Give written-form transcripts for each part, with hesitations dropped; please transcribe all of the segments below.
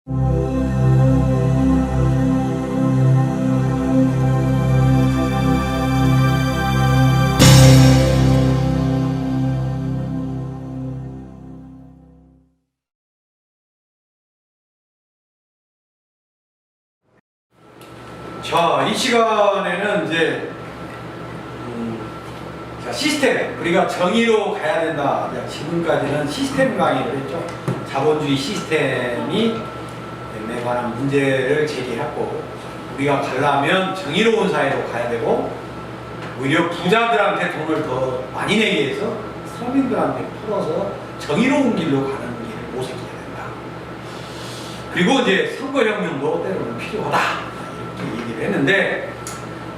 자, 이 시간에는 이제 시스템, 우리가 정의로 가야 된다. 지금까지는 시스템 강의를 했죠. 자본주의 시스템이 에 관한 문제를 제기했고, 우리가 가려면 정의로운 사회로 가야 되고, 오히려 부자들한테 돈을 더 많이 내게 해서 서민들한테 풀어서 정의로운 길로 가는 길을 모색해야 된다. 그리고 이제 선거혁명도 때로는 필요하다. 이렇게 얘기를 했는데,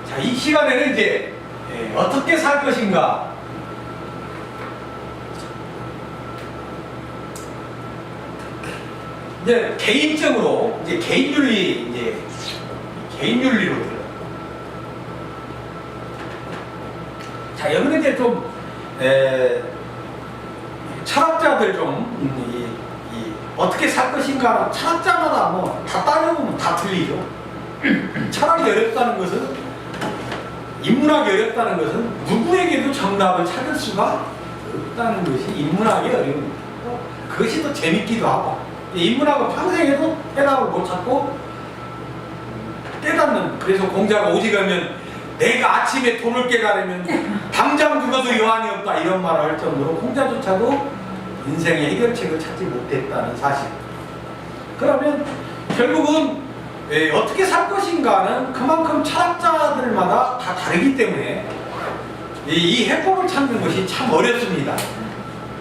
자, 이 시간에는 이제 어떻게 살 것인가. 이제 개인적으로 이제 개인윤리로 들어요. 자, 여기는 이제 좀 철학자들 좀 어떻게 살 것인가, 철학자마다 뭐 다 따져보면 다 틀리죠. 철학이 어렵다는 것은, 인문학이 어렵다는 것은 누구에게도 정답을 찾을 수가 없다는 것이 인문학의 어려움입니다. 그것이 더 재밌기도 하고, 인문학은 평생에도 해답을 못 찾고 깨닫는, 그래서 공자가 오직하면 내가 아침에 돈을 깨달으면 당장 죽어도 여한이 없다 이런 말을 할 정도로 공자조차도 인생의 해결책을 찾지 못했다는 사실. 그러면 결국은 어떻게 살 것인가는 그만큼 철학자들마다 다 다르기 때문에 이 해법을 찾는 것이 참 어렵습니다.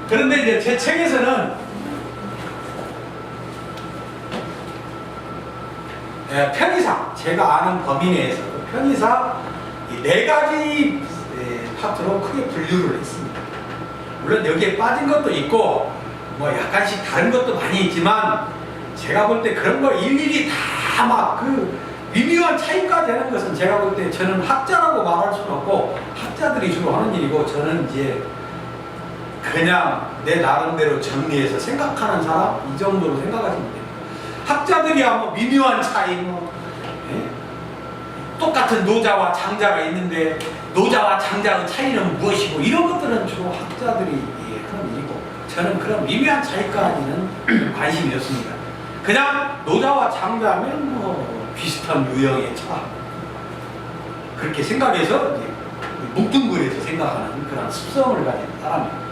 그런데 이제 제 책에서는 편의상, 제가 아는 범위 내에서 편의상 이 4가지 파트로 크게 분류를 했습니다. 물론 여기에 빠진 것도 있고 뭐 약간씩 다른 것도 많이 있지만, 제가 볼 때 그런 걸 일일이 다 막 그 미묘한 차이까지 하는 것은 제가 볼 때 저는 학자라고 말할 수는 없고, 학자들이 주로 하는 일이고, 저는 이제 그냥 내 나름대로 정리해서 생각하는 사람, 이 정도로 생각하시면 돼요. 학자들이야 뭐 미묘한 차이, 똑같은 노자와 장자가 있는데 노자와 장자의 차이는 무엇이고, 이런 것들은 주로 학자들이 하는 일이고, 저는 그런 미묘한 차이까지는 관심이 없습니다. 그냥 노자와 장자면 뭐 비슷한 유형의 차, 그렇게 생각해서 이제 뭉뚱그려서 생각하는 그런 습성을 가진 사람입니다.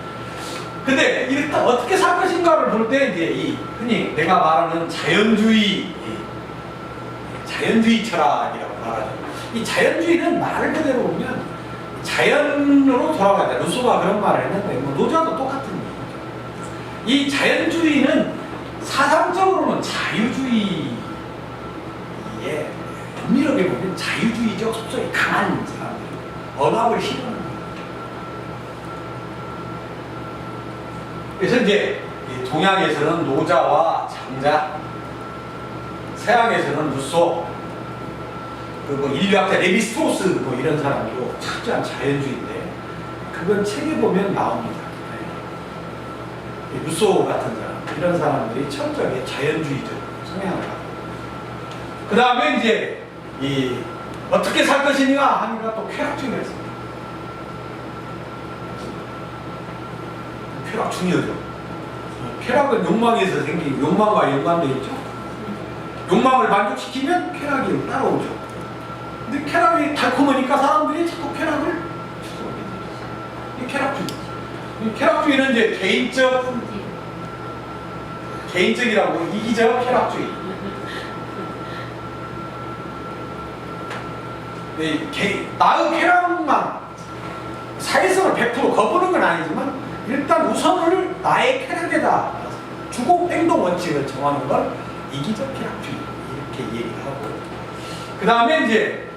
근데 일단 어떻게 살 것인가를 볼 때 이제 흔히 내가 말하는 자연주의 철학이라고 말하죠. 이 자연주의는 말 그대로 보면 자연으로 돌아가자. 루소가 그런 말을 했는데 뭐 노자도 똑같은 얘기죠. 이 자연주의는 사상적으로는 자유주의에 엄밀하게 보면 자유주의적 속성이 강한 사람들, 억압을 싫어하는 거예요. 그래서 이제 동양에서는 노자와 장자, 서양에서는 루소, 그리고 인류학자 레비스트로스 뭐 이런 사람도 철저한 자연주의인데, 그건 책에 보면 나옵니다. 루소 같은 사람, 이런 사람들이 철저하게 자연주의적 성향을 갖고, 그 다음에 이제 어떻게 살 것이냐 하니까 또 쾌락주의가 있습니다. 쾌락 중요하죠. 쾌락은 욕망에서 생긴, 욕망과 연관되어 있죠. 욕망을 만족시키면 쾌락이 따라오죠. 근데 쾌락이 달콤하니까 사람들이 자꾸 쾌락을 추구하게 되죠. 이게 쾌락주의. 이 쾌락주의는 이제 개인적이라고 이기적 쾌락주의. 나의 쾌락만 사회성을 100% 거부는 건 아니지만, 일단 우선을 나의 쾌락에다 주고 행동 원칙을 정하는 걸 이기적 쾌락주의 이렇게 얘기를 하고, 그 다음에 이제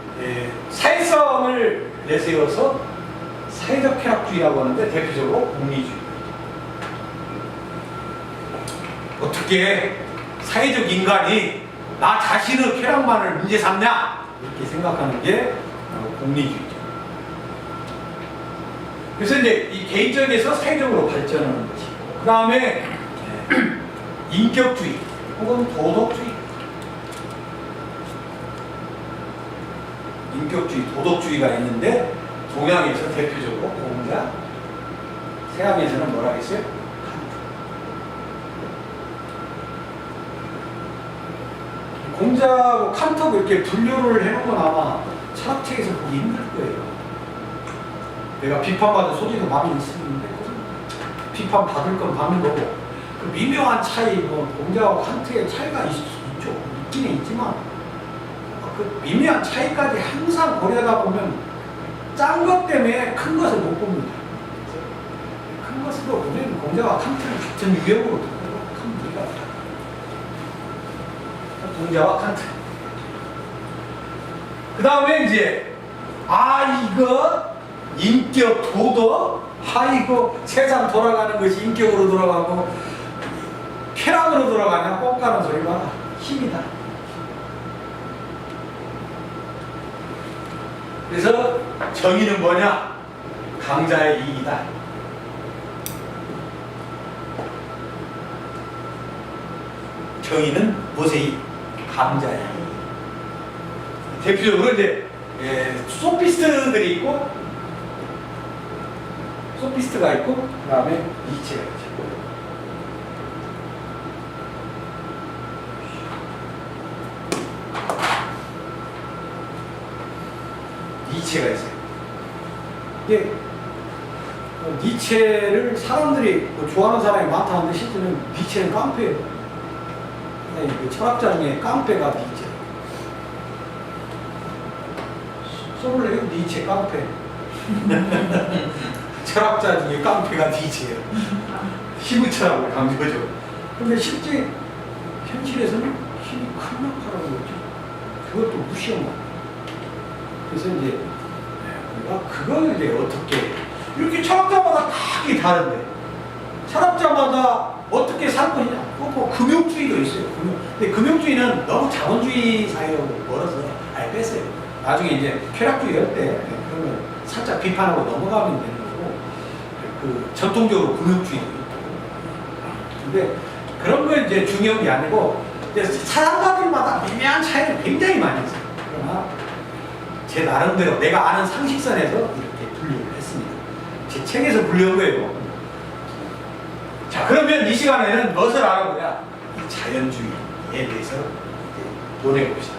사회성을 내세워서 사회적 쾌락주의라고 하는데, 대표적으로 공리주의. 어떻게 사회적 인간이 나 자신의 쾌락만을 문제 삼냐 이렇게 생각하는 게 공리주의죠. 그래서 이제 이 개인적에서 사회적으로 발전하는 것이고, 그 다음에 인격주의. 혹은 도덕주의, 인격주의, 도덕주의가 있는데 동양에서 대표적으로 공자, 서양에서는 뭐라 했어요? 칸트. 공자하고 칸트하고 이렇게 분류를 해놓고 아마 철학책에서 보기 힘들 거예요. 내가 비판받을 소지도 많이 있었는데 비판 받을 건 받는 거고 그 미묘한 차이, 뭐 공자와 칸트의 차이가 있죠. 있기는 있지만 그 미묘한 차이까지 항상 고려하다 보면 짠 것 때문에 큰 것을 못 봅니다. 큰 것으로 보면 공자와 칸트는 같은 유형으로 큰 무리가 없다. 공자와 칸트. 그 다음에 이제 이거 인격, 도덕, 이거 세상 돌아가는 것이 인격으로 돌아가고 쾌락으로 돌아가냐 꼭 가는 소리가 힘이다. 그래서 정의는 뭐냐? 강자의 이익이다. 정의는 무엇의 이익? 강자의 이익. 대표적으로 이제 소피스트들이 있고 소피스트가 있고 그 다음에 니체가 있죠. 니체가 있어요. 이게 니체를 사람들이 좋아하는 사람이 많다는데 실제는 니체는 깡패예요. 그 철학자 중에 깡패가 니체. 소를 내고 니체 깡패. 철학자 중에 깡패가 니체예요. 희구철학을 강조하죠. 근데 실제 현실에서는 힘이 큰막하라는 거죠. 그것도 무시한 거. 그래서 이제 우리가 그걸 이제 어떻게 이렇게 철학자마다 다 다른데 철학자마다 어떻게 살 것이냐? 뭐 금욕주의도 있어요. 근데 금욕주의는 너무 자본주의 사회로 멀어서 아예 뺐어요. 나중에 이제 쾌락주의 할 때 그러면 살짝 비판하고 넘어가면 되는 거고 그 전통적으로 금욕주의도 있고. 근데 그런 건 이제 중요한 게 아니고 이제 사람들마다 미묘한 차이는 굉장히 많이 있어요. 그러나 제 나름대로 내가 아는 상식선에서 이렇게 분류를 했습니다. 제 책에서 분류한 거예요. 자, 그러면 이 시간에는 무엇을 알아보냐? 자연주의에 대해서 논해봅시다.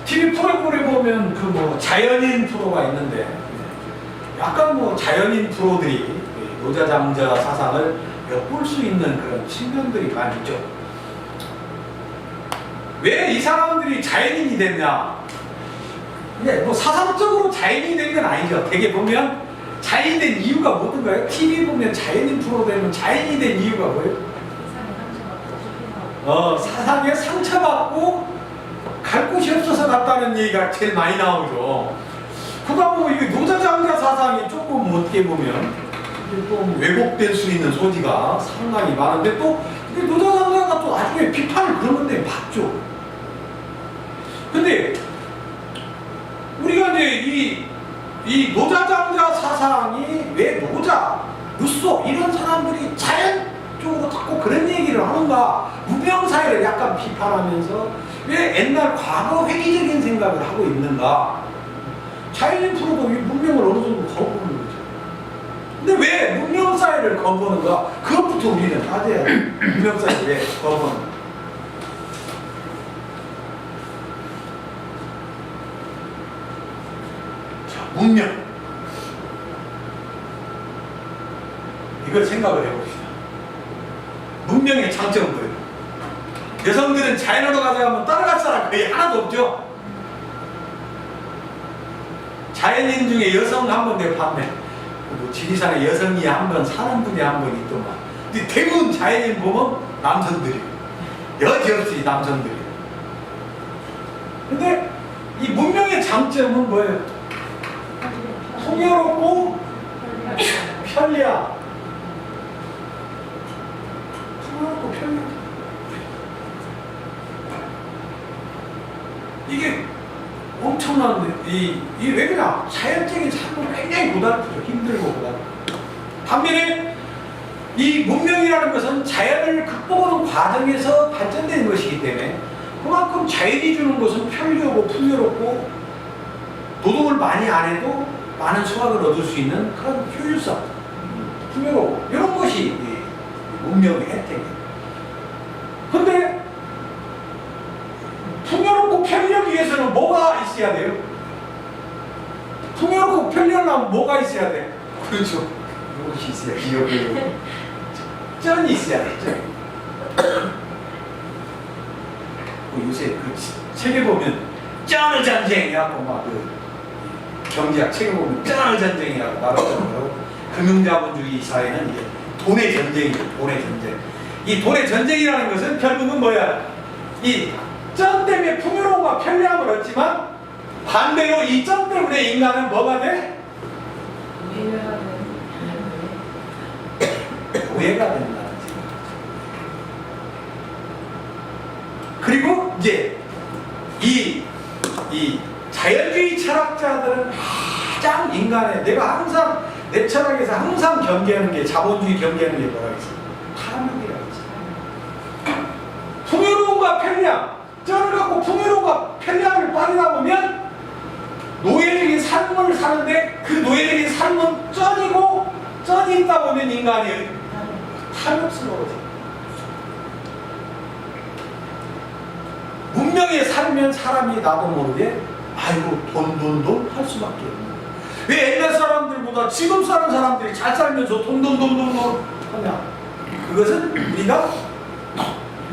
TV 프로그램에 보면 그 뭐 자연인 프로가 있는데 약간 뭐 자연인 프로들이 노자장자 사상을 엿볼 수 있는 그런 측면들이 많이 있죠. 왜 이 사람들이 자연인이 됐냐? 근데 뭐 사상적으로 자연인이 된 건 아니죠. 되게 보면 자연이 된 이유가 뭐든가요? TV 보면 자연인 프로 되면 자연이 된 이유가 뭐예요? 사상에 상처받고 갈 곳이 없어서 갔다는 얘기가 제일 많이 나오죠. 그다음 뭐 이게 노자장자 사상이 조금 어떻게 보면 좀 왜곡될 수 있는 소지가 상당히 많은데 또 노자장자가 또 나중에 비판을 그런 건데 맞죠. 근데 우리가 이제 이 노자장자 사상이 왜 노자, 루소 이런 사람들이 자연 쪽으로 자꾸 그런 얘기를 하는가? 문명사회를 약간 비판하면서 왜 옛날 과거 회귀적인 생각을 하고 있는가? 자연인 프로도 문명을 어느 정도 거부하는 거죠. 근데 왜 문명사회를 거부하는가? 그것부터 우리는 따져야 돼. 문명사회를 왜 거부하는가? 자, 문명. 이걸 생각을 해봅시다. 문명의 장점은 뭐예요? 여성들은 자연으로 가자 하면 따라갈 사람 거의 하나도 없죠? 자연인 중에 여성 한 번 내가 봤네. 뭐 지리산에 여성이 한 번 사는 분이 한 번 있더만. 근데 대부분 자연인 보면 남성들이에요. 여지없이 남성들이에요. 근데 이 문명의 장점은 뭐예요? 풍요롭고 편리야. 풍요롭고 편리야. 이게 엄청난데 이 왜 그냥 자연적인 삶은 굉장히 고달프죠. 힘들고 고달프죠. 반면에 이 문명이라는 것은 자연을 극복하는 과정에서 발전된 것이기 때문에 그만큼 자연이 주는 것은 편리하고 풍요롭고 노동을 많이 안 해도 많은 수확을 얻을 수 있는 그런 효율성, 풍요로움 이런 것이 문명의 혜택이에요. 근데 풍요롭고 편리하기 위해서는 뭐가 있어야 돼요? 풍요롭고 편리하려면 뭐가 있어야 돼? 그렇죠. 이것이 있어야 돼요. 쩐이 있어야 돼. 쩐. 요새 그 책에 보면 쩐의 전쟁이라고 막 그 경제학 책에 보면 쩐의 전쟁이라고 말하잖아요. 금융자본주의 사회는 이게 돈의 전쟁이에요. 돈의 전쟁. 이 돈의 전쟁이라는 것은 결국은 뭐야? 이 쩐 때문에 풍요로움과 편리함을 얻지만 반대로 이 쩐 때문에 인간은 뭐가 돼? 오해가 된다는 생각. 그리고 이제 이 자연주의 철학자들은 가장 인간의 내가 항상 내 철학에서 항상 경계하는 게 자본주의 경계하는 게 뭐라고 했어? 탐욕이라고 했어. 풍요로움과 편리함. 쩐을 갖고 풍요로움과 편리함을 빠르다 보면 노예적인 삶을 사는데 그 노예적인 삶은 쩐이고 쩐이 있다 보면 인간이 탐욕스러워져. 문명에 살면 사람이 나도 모르게 아이고 돈 할 수밖에 없는. 왜 옛날 사람들보다 지금 사는 사람들이 잘 살면서 돈 하냐? 그것은 우리가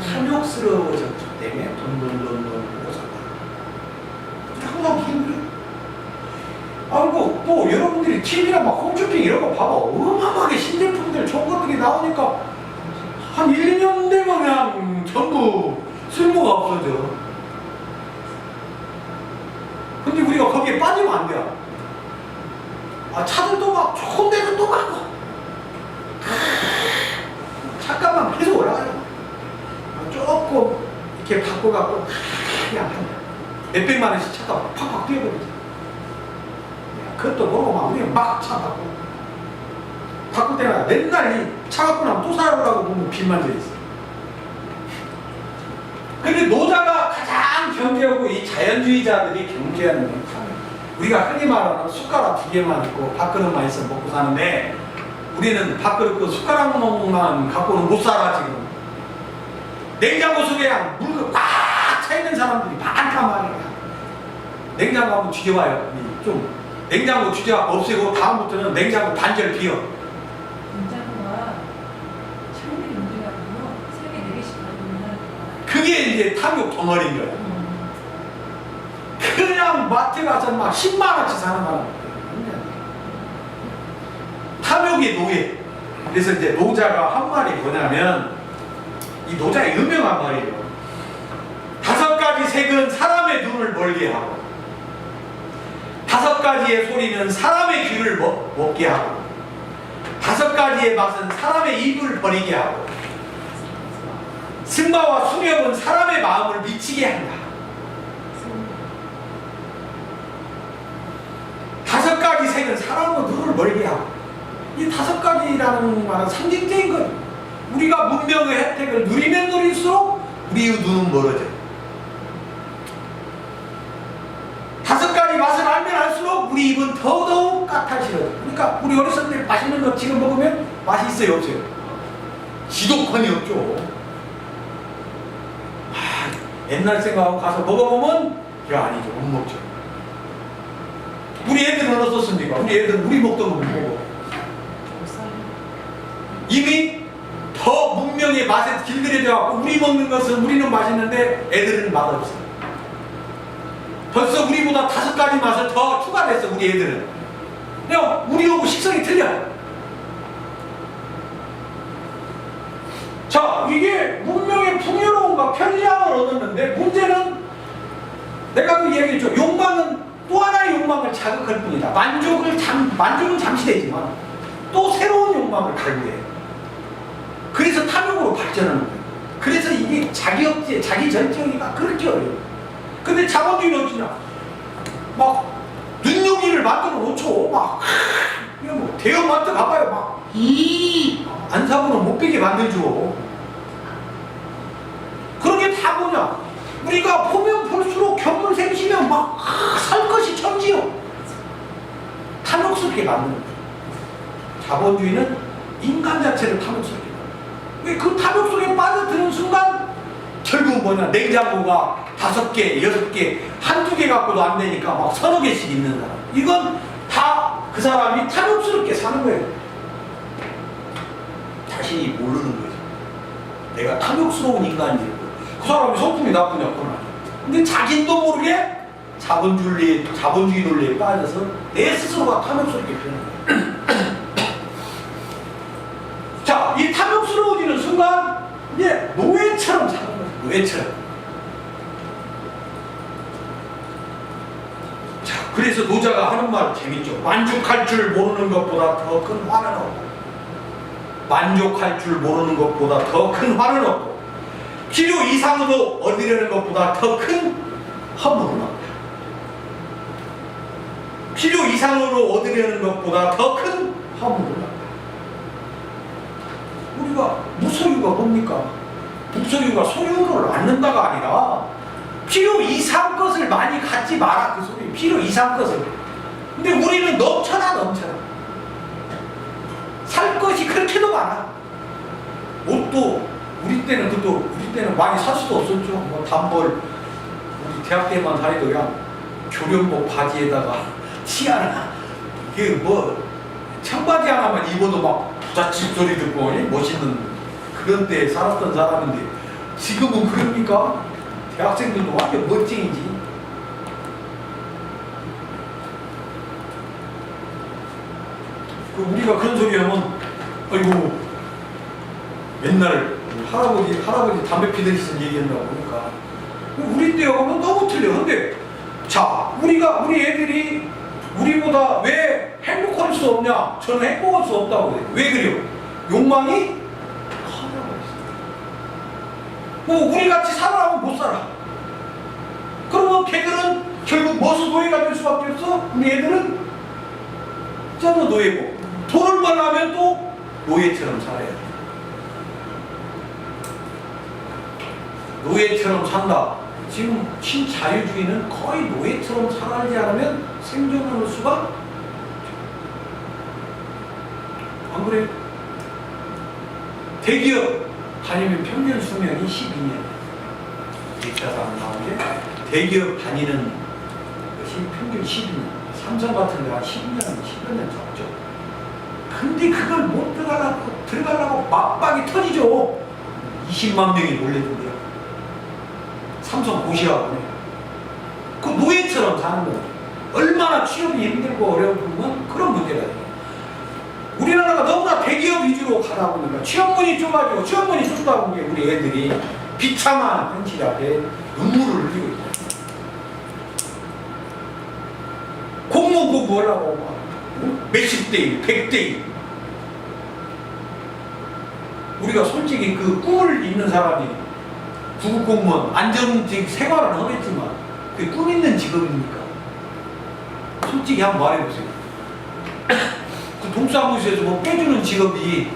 탐욕스러워졌기 때문에 돈 하고 산다. 항상 힘들어. 아이고 또 여러분들이 TV나 막 홈쇼핑 이런 거 봐봐. 어마어마하게 신제품들 좋은 것들이 나오니까 한 1, 2년 되면 그냥 전부 쓸모가 없어져. 근데 우리가 거기에 빠지면 안 돼. 차들도 막 좋은 데는 또 많고 차값만 계속 올라가요. 조금 이렇게 바꿔갖고 그냥 한 몇백만 원씩 차가 팍팍 뛰어버리죠. 그것도 모르고 막 우리가 막 차 바꿀 때마다 맨날 이 차 갖고 나면 또 사려고 보면 빚만 져 있어. 근데 노자가 가장 경계하고 이 자연주의자들이 경계하는 건 우리가 흔히 말하는 숟가락 2개만 있고 밥그릇만 있으면 먹고 사는데 우리는 밥그릇 그 숟가락만 갖고는 못 살아 지금. 냉장고 속에 그냥 물 꽉 차 있는 사람들이 많단 말이야. 냉장고 한번 뒤져봐요. 좀 냉장고 뒤져갖고 없애고 다음부터는 냉장고 반절 비워. 냉장고가 창문이 문제가군요. 3개, 4개씩 가지고 그게 이제 탐욕 덩어리인 거야. 그냥 마트 가서 막 10만 원치 사는 사람. 탐욕의 노예. 그래서 이제 노자가 한 말이 뭐냐면 이 노자의 유명한 말이에요. 5가지 색은 사람의 눈을 멀게 하고 5가지의 소리는 사람의 귀를 먹게 하고 5가지의 맛은 사람의 입을 버리게 하고 승마와 수렵은 사람의 마음을 미치게 한다. 5가지 색은 사람의 눈을 멀게 하고 이 5가지라는 말은 상징적인 거예요. 우리가 문명의 혜택을 누리면 누릴수록 우리의 눈은 멀어져요. 5가지 맛을 알면 알수록 우리 입은 더더욱 까탈스러워요. 그러니까 우리 어렸을 때 맛있는 거 지금 먹으면 맛이 있어요 없어요? 지독함이 없죠. 옛날 생각하고 가서 먹어보면 야 아니죠 못 먹죠. 우리 애들은 어떻습니까? 우리 애들은 우리 먹던 거 못 먹어. 이미 더 문명의 맛에 길들여져갖고 우리 먹는 것은 우리는 맛있는데 애들은 맛없어. 벌써 우리보다 5가지 맛을 더 추가됐어 우리 애들은. 그냥 우리하고 식성이 틀려. 자 이게 문명의 풍요로움과 편리함을 얻었는데 문제는 내가 그 얘기했죠. 욕망은 또 하나의 욕망을 자극할 뿐이다. 만족은 잠시 되지만 또 새로운 욕망을 갈구해. 그래서 탐욕으로 발전하는 거예요. 그래서 이게 자기 억제, 자기 절정이가 그렇게 어려워요. 근데 자본주의는 어쩌냐? 막 눈요기를 만들어 놓죠. 막 이거 뭐 대형마트 가봐요. 막 안 사고는 못 빼게 만들죠. 그렇게 다 뭐냐? 우리가 보면 볼수록 견물생시면 막 살 것이 천지요. 탐욕스럽게 만드는 거죠. 자본주의는 인간 자체를 탐욕스럽게 만드는 거예요. 왜 그 탐욕 속에 빠져드는 순간 결국 뭐냐? 냉장고가 5개, 6개, 한두 개 갖고도 안 되니까 막 서너 개씩 있는 사람. 이건 다 그 사람이 탐욕스럽게 사는 거예요. 자신이 모르는 거죠. 내가 탐욕스러운 인간인지. 그 사람이 성품이 나쁘냐, 그건 아니야. 근데 자신도 모르게 자본주의 논리에 빠져서 내 스스로가 탐욕스럽게 변하는 거예요. 자, 이 탐욕스러워지는 순간 이제 노예처럼 사는 거예요. 노예처럼. 자, 그래서 노자가 하는 말 재밌죠. 만족할 줄 모르는 것보다 더 큰 화는 없고, 만족할 줄 모르는 것보다 더 큰 화는 없고, 필요 이상으로 얻으려는 것보다 더 큰 허물은 없다. 필요 이상으로 얻으려는 것보다 더 큰 허물은 없다. 우리가 무소유가 뭡니까? 무소유가 소유를 않는다가 아니라 필요 이상 것을 많이 갖지 마라, 그 소리. 필요 이상 것을. 근데 우리는 넘쳐나. 살 것이 그렇게도 많아. 옷도 우리 때는 많이 살 수도 없었죠. 뭐 단벌, 우리 대학 때만 다니도 그냥 교련복 바지에다가 티 하나, 이게 뭐 청바지 하나만 입어도 막 부잣집 소리 듣고 멋있는 그런 때 살았던 사람인데, 지금은 그럽니까? 대학생들도 완전 멋쟁이지. 우리가 그런 소리 하면, 아이고, 옛날 할아버지 담배 피던 얘기한다고 그러니까. 우리 때하고는 너무 틀려. 근데, 자, 우리 애들이 우리보다 왜 행복할 수 없냐? 저는 행복할 수 없다고 그래요. 왜 그래요? 욕망이 커져버렸어요. 뭐, 우리 같이 살아라면 못 살아. 그러면 걔들은 결국 뭐서 노예가 될 수밖에 없어? 우리 애들은 저도 노예고, 돈을 벌려면 또 노예처럼 살아야 돼. 노예처럼 산다. 지금 신자유주의는 거의 노예처럼 살아야지 않으면 생존할 수가 안 그래? 대기업 다니면 평균 수명이 12년. 2차도 안 나오게 대기업 다니는 것이 평균 12년. 삼성 같은 데가 10년, 10여 년 적죠. 근데 그걸 못 들어가려고 막박이 터지죠. 20만 명이 몰려든대요. 삼성 고시라고 해요. 그 노예처럼 사는 거예요. 얼마나 취업이 힘들고 어려우면 그런 문제가 돼요. 우리나라가 너무나 대기업 위주로 가다 보니까 취업문이 좁아지고, 취업문이 좁다 보니까 우리 애들이 비참한 현실 앞에 눈물을 흘리고 있어요. 공무원 공부하려고 몇십 대 1, 100대 1. 우리가 솔직히 그 꿈을 있는 사람이 구급공무원 안정직 생활은 하겠지만 그게 꿈 있는 직업입니까? 솔직히 한번 말해보세요. 그 동사무소에서 뭐 빼주는 직업이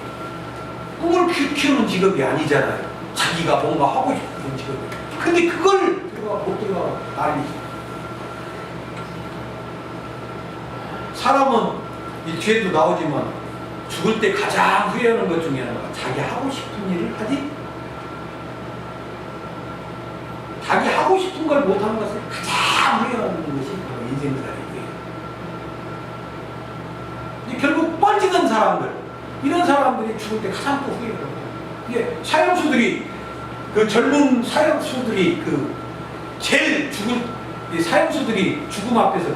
꿈을 키우는 직업이 아니잖아요. 자기가 뭔가 하고 싶은 직업이. 근데 그걸 못 들어가 난리죠. 사람은 이 뒤에도 나오지만 죽을 때 가장 후회하는 것 중에 하나가 자기 하고 싶은 일을 하지, 자기 하고 싶은 걸 못하는 것을 가장 후회하는 것이 바로 인생살이에요. 근데 결국 뻘짓은 사람들, 이런 사람들이 죽을 때 가장 또 후회를 해요. 이게 사형수들이, 그 젊은 사형수들이 제일 이 사형수들이 죽음 앞에서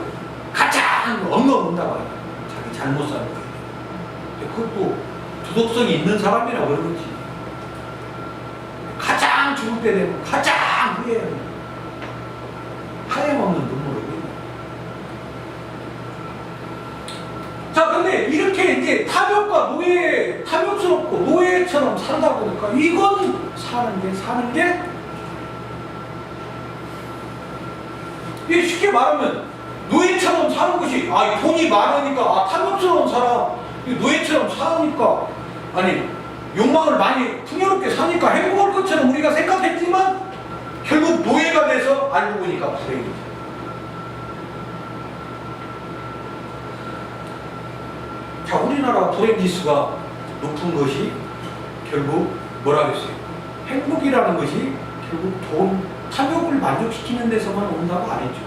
가장 엉엉운다고 해요. 자기 잘못 사는 거예요. 그것도 도덕성이 있는 사람이라 그런 거지. 가장 죽을 때 되면 가장 후회해요. 하염없는 눈물을 흘려요. 자, 근데 이렇게 이제 탐욕스럽고 노예처럼 살다 보니까 이건 사는 게 이게 쉽게 말하면 노예처럼 사는 것이, 돈이 많으니까 탐욕스러운 사람, 노예처럼 사니까, 아니 욕망을 많이 풍요롭게 사니까 행복할 것처럼 우리가 생각했지만 결국 노예가 돼서 알고 보니까 불행이죠. 자, 우리나라 불행지수가 높은 것이 결국 뭐라겠어요? 행복이라는 것이 결국 돈, 탐욕을 만족시키는 데서만 온다고 안 했죠.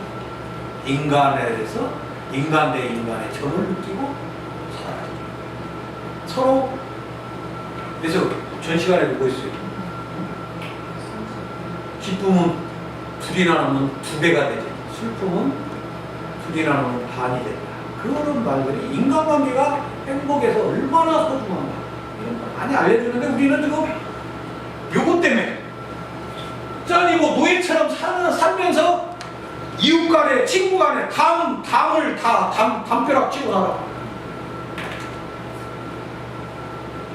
인간에 대해서 인간 대 인간의 정을 느끼고 살아가죠. 서로. 그래서 전 시간에 보고 있어요. 기쁨은 둘이 나누면 2배가 되죠. 슬픔은 둘이 나누면 반이 된다. 그런 말들이 인간관계가 행복에서 얼마나 소중한가 이런 걸 많이 알려주는데 우리는 지금 요것 때문에 짠이 뭐 노예처럼 살면서 이웃 간에 친구 간에 담을 다 담벼락 치고 살아.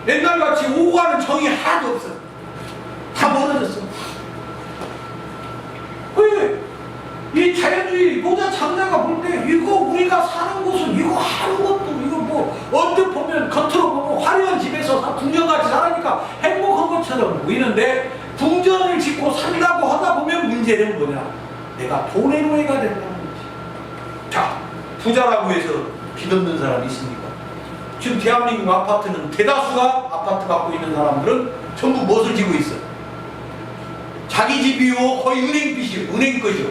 옛날같이 오고 가는 정이 하나도 없어. 다 멀어졌어. 왜? 이 자연주의 노자 장자가 볼 때 이거 우리가 사는 곳은 이거 아무것도 이거 뭐 언뜻 보면 겉으로 보면 화려한 집에서 궁전같이 살으니까 행복한 것처럼 보이는데 궁전을 짓고 산다고 하다 보면 문제는 뭐냐? 내가 돈의 노예가 된다는 거지. 자, 부자라고 해서 빚없는 사람이 있습니까? 지금 대한민국 아파트는 대다수가 아파트 갖고 있는 사람들은 전부 무엇을 지고 있어? 자기 집이요, 거의 은행 빚이요, 은행 것이요.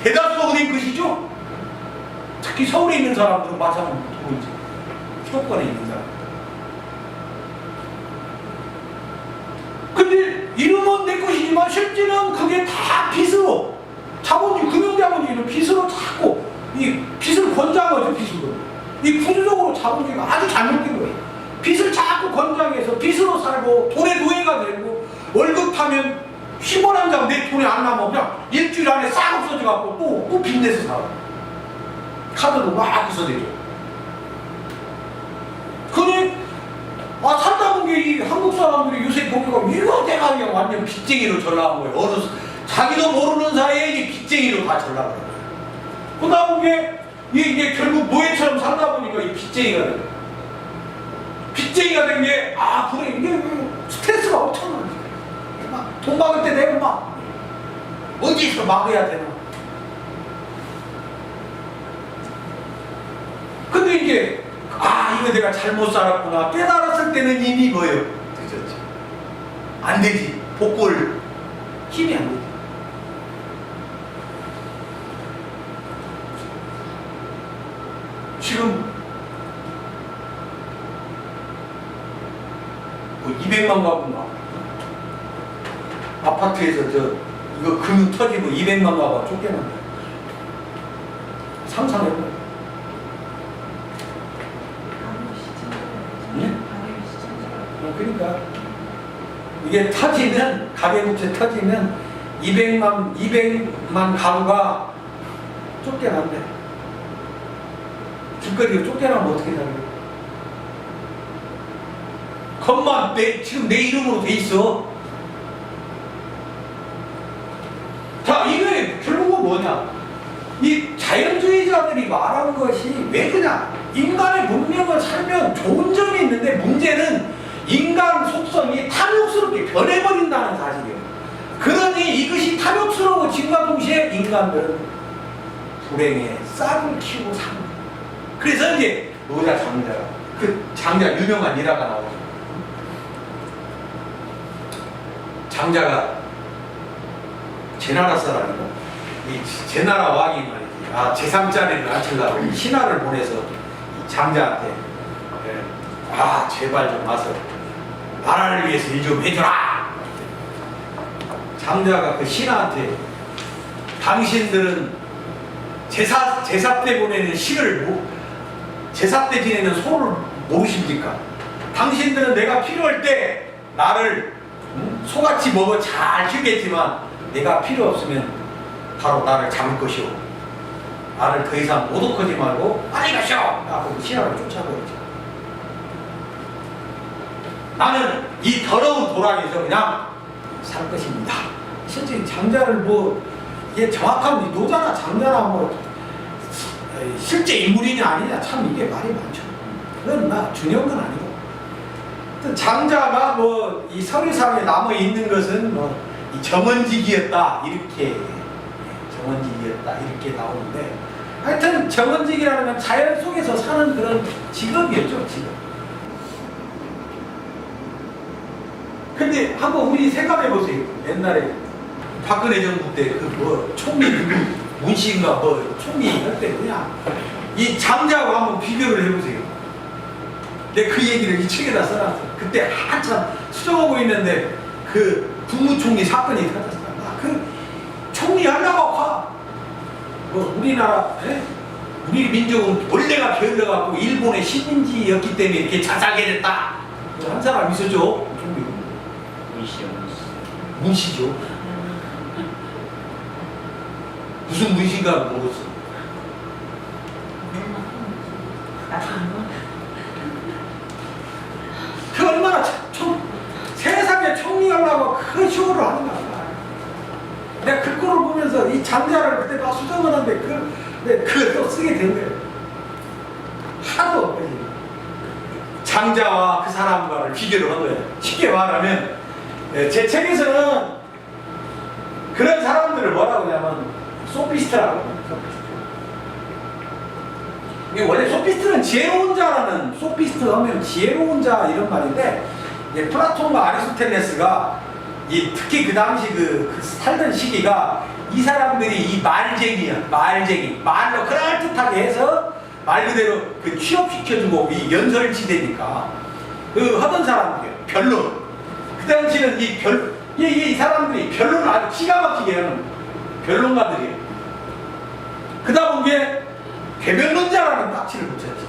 대다수가 은행 것이죠? 특히 서울에 있는 사람들은 마찬가지로 누구지? 수도권에 있는 사람. 근데 이름은 내 것이지만 실제는 그게 다 빚으로, 자본주의, 금융자본주의는 빚으로 자꾸 이 빚을 권장하죠, 빚으로. 이 구조적으로 자본주의가 아주 잘못된 거예요. 빚을 자꾸 권장해서 빚으로 살고 돈의 노예가 되고 월급 타면 10원 한 장 내 돈이 안 남으면 그냥 일주일 안에 싹 없어져갖고 또 빚내서 살아. 카드도 막 부서지죠. 그니 살다 본 게 이 한국 사람들이 요새 보니까 이거 내가 그냥 완전 빚쟁이로 전락한 거예요. 어느 자기도 모르는 사이에 이 빚쟁이로 다 전락한 거예요. 그러다 본 게 이게 결국 노예처럼 살다 보니까 이 빚쟁이가 된 거예요. 빚쟁이가 된 게 그래 이게 스트레스가 엄청나. 돈 막을 때 내가 막 어디서 막아야 되나. 근데 이게 이거 내가 잘못 살았구나 깨달았을 때는 이미 뭐예요? 늦었죠. 안 되지. 복구를 힘이 안 되지. 지금 뭐 200만 가구인가? 아파트에서 이거 금융 터지고 200만 가구가 쫓겨난다. 상상해봐요. 그러니까 이게 터지면 가계부채 터지면 200만 가구가 쫓겨난대. 길거리로 쫓겨나면 어떻게 살아요? 건만 지금 내 이름으로 돼 있어. 자, 이게 결국은 뭐냐? 이 자연주의자들이 말하는 것이 왜 그냥 인간의 문명을 살면 좋은 점이 있는데 문제는 인간 속성이 탐욕스럽게 변해버린다는 사실이에요. 그러니 이것이 탐욕스러워짐과 동시에 인간들은 불행에 싹을 키우고 사는 거예요. 그래서 이제 노자 장자가 그 장자 유명한 일화가 나오죠. 장자가 제나라 사람이고 이 제나라 왕이 말이지 제3자리를 낮추려고 신하를 보내서 이 장자한테 제발 좀 와서 나라를 위해서 일 좀 해주라. 장자가 그 신하한테 당신들은 제사 때 보내는 실을 제사 때 지내는 소를 모르십니까? 당신들은 내가 필요할 때 나를 소같이 먹어 잘 키우겠지만 내가 필요 없으면 바로 나를 잡을 것이오. 나를 더 이상 모독하지 말고 빨리 가시오. 하고 신하를 쫓아버리죠. 나는 이 더러운 도랑에서 그냥 살 것입니다. 실제 장자를 이게 정확한 노자나 장자나 실제 인물이냐 아니냐 참 이게 말이 많죠. 그건 중요한 건 아니고. 장자가 뭐 이 서류상에 남아 있는 것은 뭐 이 정원직이었다 이렇게 정원직이었다 이렇게 나오는데 하여튼 정원직이라는 건 자연 속에서 사는 그런 직업이었죠, 직업. 근데 한번 우리 생각해 보세요. 옛날에 박근혜 정부 때 그 뭐 총리 문신가 뭐 총리 할 때 그냥 이 장자하고 한번 비교를 해보세요. 내가 그 얘기를 이 책에다 써놨어요. 그때 한참 수정하고 있는데 그 국무총리 사건이 터졌어요. 그 총리 하려고 뭐 우리나라 우리 민족은 원래가 게을러갖고 일본의 식민지였기 때문에 이렇게 잘 살게 됐다. 한 사람 있었죠. 총리. 문시죠. 무슨 문신가 모르겠어. 그 얼마나 세상에 총리하려고 그 쇼를 하는가. 내가 그거를 보면서 이 장자를 그때 막 수정을 하는데 그걸 또 쓰게 된 거예요. 하도 장자와 그 사람과를 비교를 한 거예요. 쉽게 말하면 제 책에서는 그런 사람들을 뭐라고 하냐면 소피스트라고. 원래 소피스트는 지혜로운 자라는, 소피스트 하면 지혜로운 자 이런 말인데 플라톤과 아리스토텔레스가 특히 그 당시 그 살던 시기가 이 사람들이 이 말쟁이야, 말로 그럴듯하게 해서 말 그대로 그 취업시켜주고 이 연설지대니까 그 하던 사람들이에요. 변론. 그 당시는 이 사람들이 변론을 아주 기가 막히게 하는 변론가들이에요. 그다 보기에 대변론자라는 딱지를 붙였지.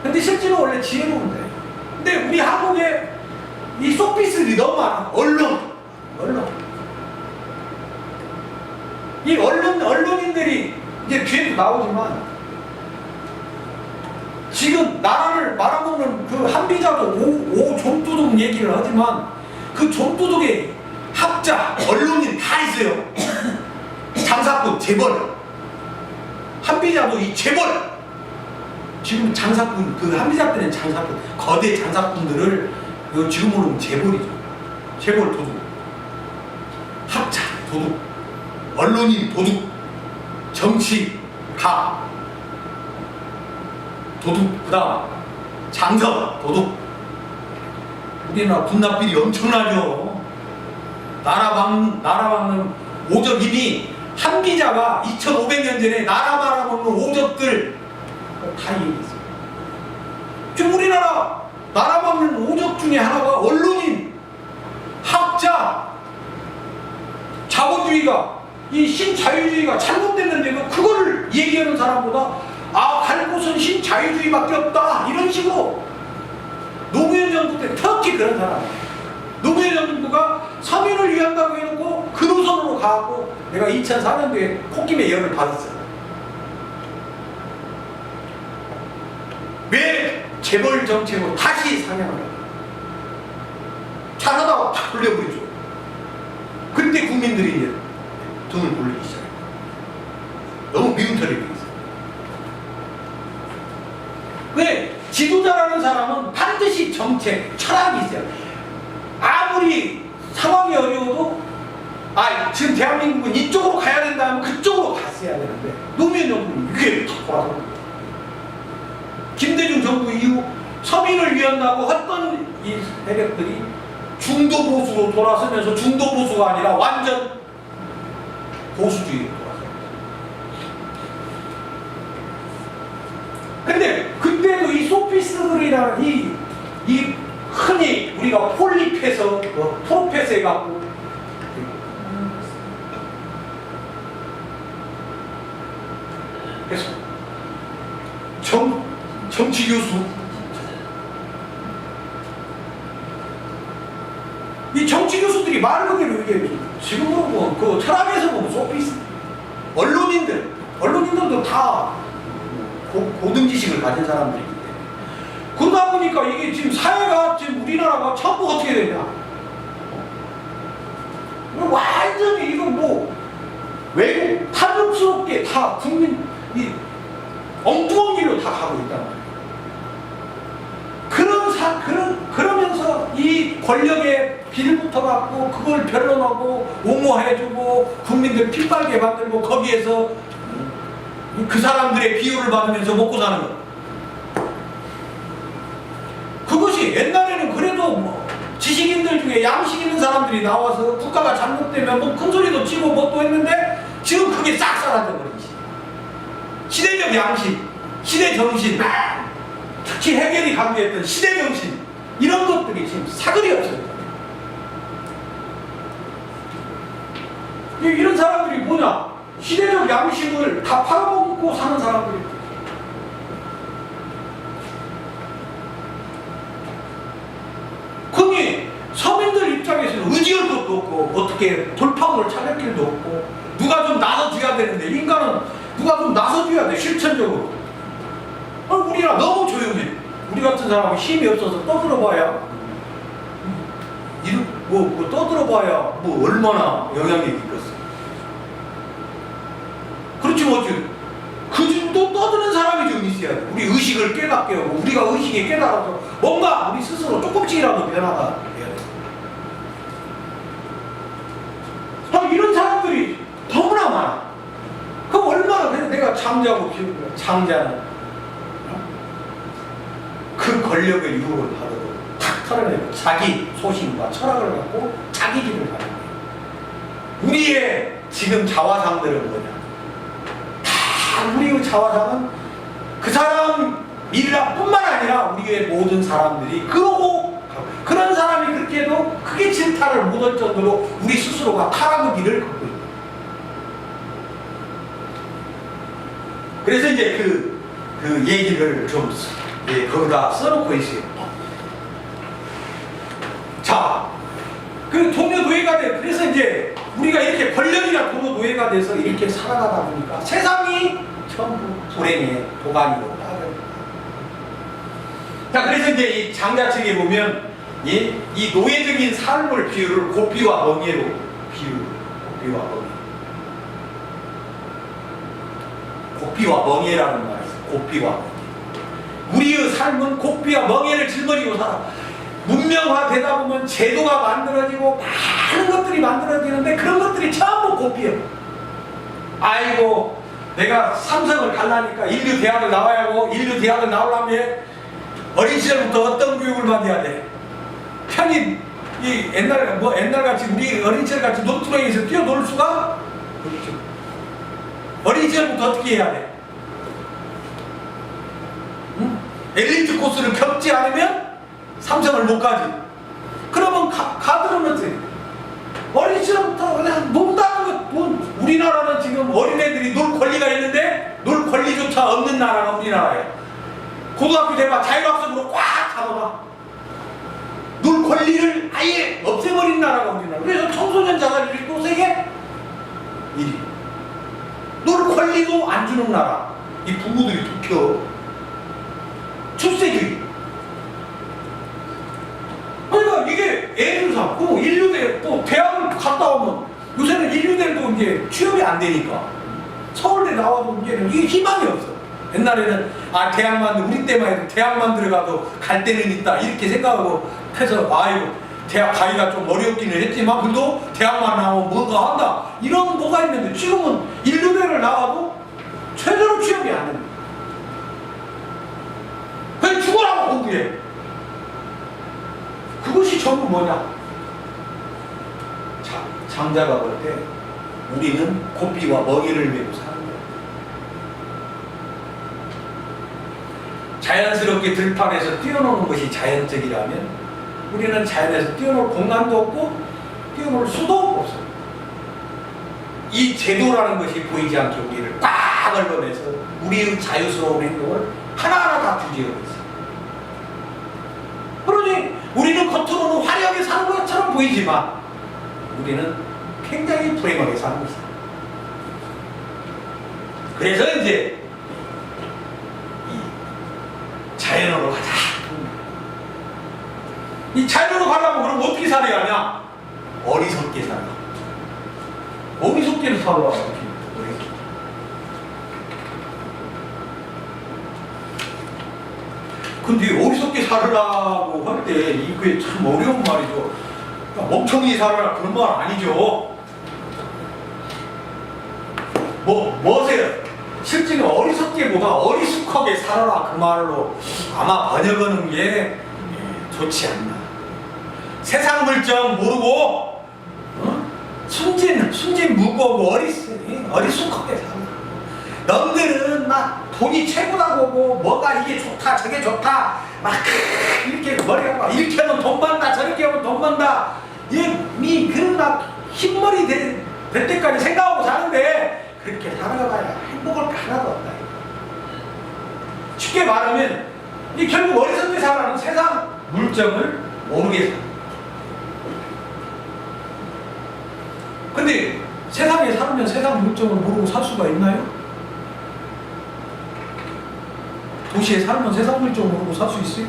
근데 실제로 원래 지혜로운데. 근데 우리 한국에 이 소피스들이 너무 많아. 언론. 이 언론인들이 이제 뒤에도 나오지만 지금 나라를 말아먹는 그 한비자도 오존두둑 얘기를 하지만 그 존두둑의 학자, 언론인 다 있어요. 장사꾼, 재벌. 한비자도 이 재벌. 지금 장사꾼, 그 한비자 때는 장사꾼, 거대 장사꾼들을 지금으로는 재벌이죠. 재벌 도둑. 학자 도둑. 언론인 도둑. 정치 가 도둑. 그 다음 장사 도둑. 우리나라 군납비리 엄청나죠. 나라 막는 오적 이미 한기자가 2500년 전에 나라 말아먹는 오적들 다 얘기했어요. 지금 우리나라 나라 막는 오적 중에 하나가 언론인, 학자, 자본주의가 이 신자유주의가 잘못됐는데 그거를 얘기하는 사람보다 갈 곳은 신자유주의밖에 없다 이런 식으로 노무현 정부 때 특히 그런 사람. 노무현 정부가 서민을 위한다고 해놓고 그 노선으로 가고 내가 2004년도에 콧김에 열을 받았어요. 왜 재벌 정책으로 다시 상향을 해요? 잘하다가 탁 돌려버리죠. 그때 국민들이 이제 등을 돌리기 시작해요. 너무 미운 털이 있어요. 왜? 지도자라는 사람은 반드시 정책, 철학이 있어요. 아무리 상황이 어려워도 지금 대한민국은 이쪽으로 가야 된다 하면 그쪽으로 갔어야 되는데 노무현 정부는 이게 탁 돌아서 김대중 정부 이후 서민을 위한다고 했던 이 세력들이 중도 보수로 돌아서면서 중도 보수가 아니라 완전 보수주의로 돌아서요. 근데 그때도 이 소피스트들이라는 이 흔히 우리가 폴립해서 프로페서 해갖고 그래서 정치 교수 이 정치 교수들이 말 그대로 이게 지금으로 보면 그 철학에서 보면 소피스트 언론인들도 다 고등 지식을 가진 사람들이기 때문에 그러다 보니까 이게 지금 사회가 지금 우리나라가 전부 어떻게 되냐 완전히 이거 외국 탐욕스럽게 다 국민 엉뚱한 길로 다 가고 있단 말이에요. 그러면서 이 권력에 빌붙어갖고 그걸 변론하고 옹호해주고 국민들 핏발게 만들고 거기에서 그 사람들의 비유를 받으면서 먹고 사는 거. 그것이 옛날에는 그래도 뭐 지식인들 중에 양식 있는 사람들이 나와서 국가가 잘못되면 뭐 큰소리도 치고 뭐 또 했는데 지금 그게 싹 사라져버리지. 시대적 양식, 시대 정신, 특히 해결이 강조했던 시대 정신, 이런 것들이 지금 사글이 없어요. 이런 사람들이 뭐냐? 시대적 양식을 다 팔아먹고 사는 사람들이. 그니 서민들 입장에서는 의지할 것도 없고 어떻게 돌파구를 찾을 길도 없고 누가 좀 나서줘야 되는데 인간은 누가 좀 나서줘야 돼 실천적으로. 우리가 너무 조용해. 우리 같은 사람이 힘이 없어서 떠들어봐야 뭐 떠들어봐야 뭐 얼마나 영향력이 있겠어. 그렇지 뭐지. 그중도 떠드는 사람이 좀 있어야 돼. 우리 의식을 깨닫게 하고 우리가 의식에 깨달아서 뭔가 우리 스스로 조금씩이라도 변화가 돼야 돼. 이런 사람들이 너무나 많아. 그럼 얼마나 그래. 내가 장자고 키우는 거야. 장자는 그 권력의 유혹을 받아도 탁 털어내고 자기 소신과 철학을 갖고 자기 길을 가는 거예요. 우리의 지금 자화상들은 뭐냐? 다 우리의 자화상은 그 사람 일뿐만 아니라 우리의 모든 사람들이 그러고 그런 사람이 그렇게 해도 크게 질타를 못할 정도로 우리 스스로가 타락의 길을 걷고 있다. 그래서 이제 그 얘기를 좀 거기다 써놓고 있어요. 자, 그 동료 노예가 돼. 그래서 이제 우리가 이렇게 권력이나 동료 노예가 돼서 이렇게 살아가다 보니까 세상이 전부 불행의 도가니로 따르다. 자, 그래서 이제 이 장자책에 보면 이 노예적인 삶을 비유를 고삐와 멍에로 고삐와 멍에. 고삐와 멍에라는 말이 있어요. 고삐와 멍에. 우리의 삶은 고삐와 멍에를 짊어지고 살아. 문명화되다 보면 제도가 만들어지고 많은 것들이 만들어지는데 그런 것들이 전부 고삐예요. 아이고 내가 삼성을 갈라니까 인류 대학을 나와야 하고 인류 대학을 나오려면 어린 시절부터 어떤 교육을 받아야 돼? 편히 이 옛날같이 우리 어린 시절같이 논두렁에서 뛰어놀 수가 없죠. 어린 시절부터 어떻게 해야 돼? 엘리트 코스를 겪지 않으면 삼성을 못 가지. 그러면 가들으면 어떻게? 어린 시절부터 그냥 논다는 것. 우리나라는 지금 어린애들이 놀 권리가 있는데 놀 권리조차 없는 나라가 우리나라예요. 고등학교 돼봐 자율학습으로 꽉 잡아봐. 놀 권리를 아예 없애버린 나라가 우리나라. 그래서 청소년 자살률이 또 세계 1위. 놀 권리도 안 주는 나라. 이 부모들이 독혀. 출세주의. 그러니까 이게 애를 낳고 인류대 또 대학을 갔다 오면 요새는 인류대도 이제 취업이 안 되니까 서울대 나와도 이제는 이게 희망이 없어. 옛날에는 대학만 우리 때만 해도 대학만 들어가도 갈 데는 있다 이렇게 생각하고 해서 아이고 대학 가기가 좀 어렵기는 했지만 그래도 대학만 나오면 뭔가 한다 이런 뭐가 있는데 지금은 인류대를 나와도 최저로 취업이 안 된다. 그냥 죽어라고 공부해. 그것이 전부 뭐냐? 장자가 볼 때 우리는 고삐와 먹이를 메고 사는 거야. 자연스럽게 들판에서 뛰어노는 것이 자연적이라면 우리는 자연에서 뛰어놀 공간도 없고 뛰어놀 수도 없어요. 이 제도라는 것이 보이지 않게 우리를 꽉 얽어내서 우리의 자유스러운 행동을 하나하나 다 규제하고 있어요. 그러니 우리는 겉으로는 화려하게 사는 것처럼 보이지만 우리는 굉장히 불행하게 사는 것이다. 그래서 이제 이 자연으로 가자. 이 자연으로 가려면 그럼 어떻게 살아야 하냐? 어리석게 살아. 어리석게 살아. 근데 어리석게 살으라고 할 때 이게 참 어려운 말이죠. 그러니까 멍청이 살아라 그런 말 아니죠. 뭐세요? 실제는 어리석게보다 어리숙하게 살아라 그 말로 아마 번역하는 게 좋지 않나. 세상 물정 모르고 순진 무고하고 어리숙하게 살아. 너희들은 막 돈이 최고다 보고 뭐가 이게 좋다 저게 좋다 막 이렇게 머리가 막 이렇게 하면 돈 번다 저렇게 하면 돈 번다 이 그런 막 흰머리 될 때까지 생각하고 사는데 그렇게 살아가야 행복을 하나도 없다. 쉽게 말하면 이 결국 어리석게 살아가는 세상 물정을 모르게 살아. 근데 세상에 살면 세상 물정을 모르고 살 수가 있나요? 도시에 살면 세상 물정 모르고 살 수 있어요?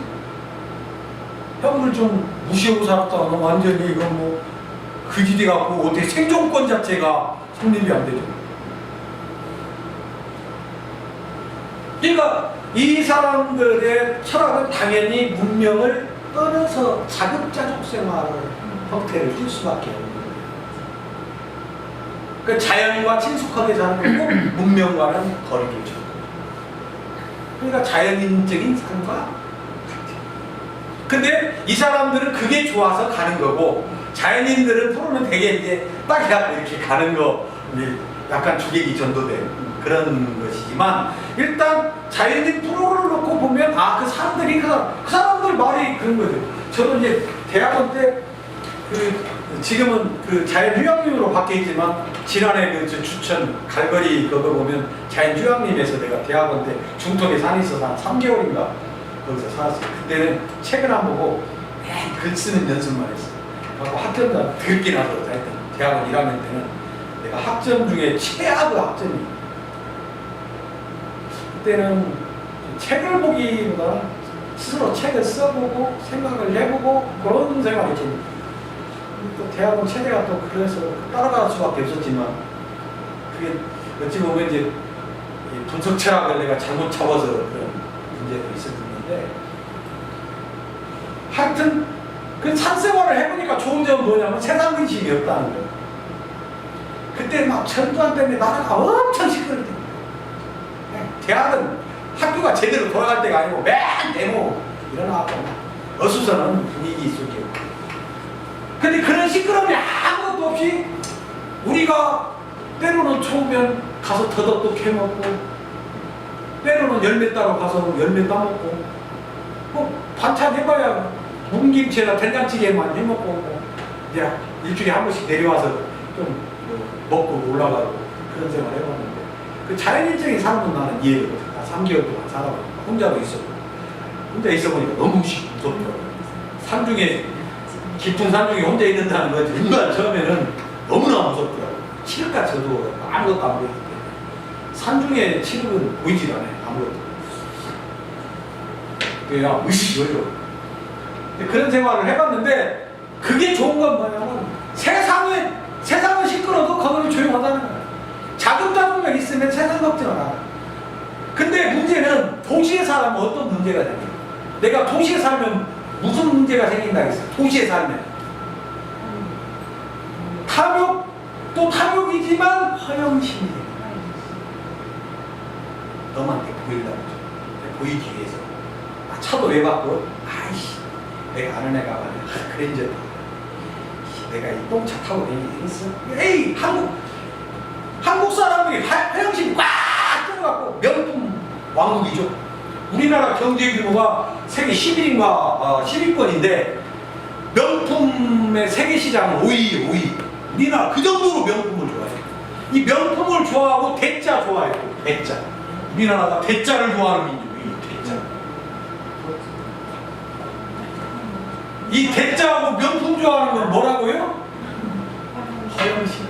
현 물정 무시하고 살았다가 완전히 이건 뭐 그지대 갖고 어떻게 생존권 자체가 성립이 안 되죠. 그러니까 이 사람들의 철학은 당연히 문명을 떠나서 자급자족 생활을 형태를 띌 수밖에 없는 거예요. 그러니까 자연과 친숙하게 사는 거고 문명과는 거리를 줘. 그러니까 자연인적인 삶과 같아요. 근데 이 사람들은 그게 좋아서 가는 거고 자연인들은 프로는 되게 이제 딱 이렇게 가는 거 약간 주객이 전도된 그런 것이지만 일단 자연인 프로를 놓고 보면 아 그 사람들이 그 사람들 말이 그런 거죠. 저도 이제 대학원 때 지금은 그 자연휴양림으로 바뀌어 있지만 지난해 그 주천 갈거리 그거 보면 자연휴양림에서 내가 대학원 때 중턱에 산에 있어서 한 3개월인가 거기서 살았어요. 그때는 책을 안 보고 글 쓰는 연습만 했어요. 그리고 학점도 듣게 나서 하여튼 대학원 1학년 때는 내가 학점 중에 최악의 학점이에요. 그때는 책을 보기보다 스스로 책을 써보고 생각을 해보고 그런 생각이 좀 또 대학원 체계가 또 그래서 따라갈 수밖에 없었지만 그게 어찌 보면 이제 분석 철학을 내가 잘못 잡아서 그런 문제도 있었는데 하여튼 그 산생활을 해보니까 좋은 점은 뭐냐면 세상 근심이 없다는 거예요. 그때 막 전두환 때문에 나라가 엄청 시끄러울 때 대학은 학교가 제대로 돌아갈 때가 아니고 맨 데모 일어나고 어수선한 분위기 속에 근데 그런 시끄러움이 아무것도 없이 우리가 때로는 추우면 가서 더덕도 캐먹고 때로는 열매 따러 가서 열매 따먹고 뭐 반찬 해봐야 묵김치나 된장찌개만 해먹고 이제 일주일에 한 번씩 내려와서 좀 먹고 올라가고 그런 생활 해봤는데 그 자연인적인 삶은 나는 이해를 못했다. 3개월 동안 살아보니까 혼자도 있었고 혼자 있어보니까 너무 무섭더라고요. 산 중에 깊은 산 중에 혼자 있는다는 건 정말 처음에는 너무나 무섭더라고요. 칠흑같이 저도 아무것도 안 보이기 때문에 산 중에 칠흑은 보이질 않아요. 아무것도. 그냥 의식이죠. 그런 생활을 해봤는데 그게 좋은 건 뭐냐면 세상은 시끄러도 거기는 조용하다는 거예요. 자급자족만 있으면 세상 걱정을 안 해요. 근데 문제는 도시에 살면 어떤 문제가 생겨요? 내가 도시에 살면 무슨 문제가 생긴다 했어? 도시에 살면 탐욕도 탐욕이지만 허영심이 생겨. 너한테 보이려고 보이기 위해서 차도 왜 바꿔? 아이씨 내가 아는 애가 말이야 그랜저다 내가 이 똥차 타고 다니겠어? 에이 한국 사람들이 허영심이 꽉 들어갖고 명품 왕국이죠. 우리나라 경제 규모가 세계 10위인가 10위권인데 명품의 세계 시장은 5위. 우리나라 그 정도로 명품을 좋아해요. 이 명품을 좋아하고 대자 좋아해요. 대자. 우리나라가 대자를 좋아하는 민족이에요. 대자. 이 대자하고 명품 좋아하는 건 뭐라고요? 허영심.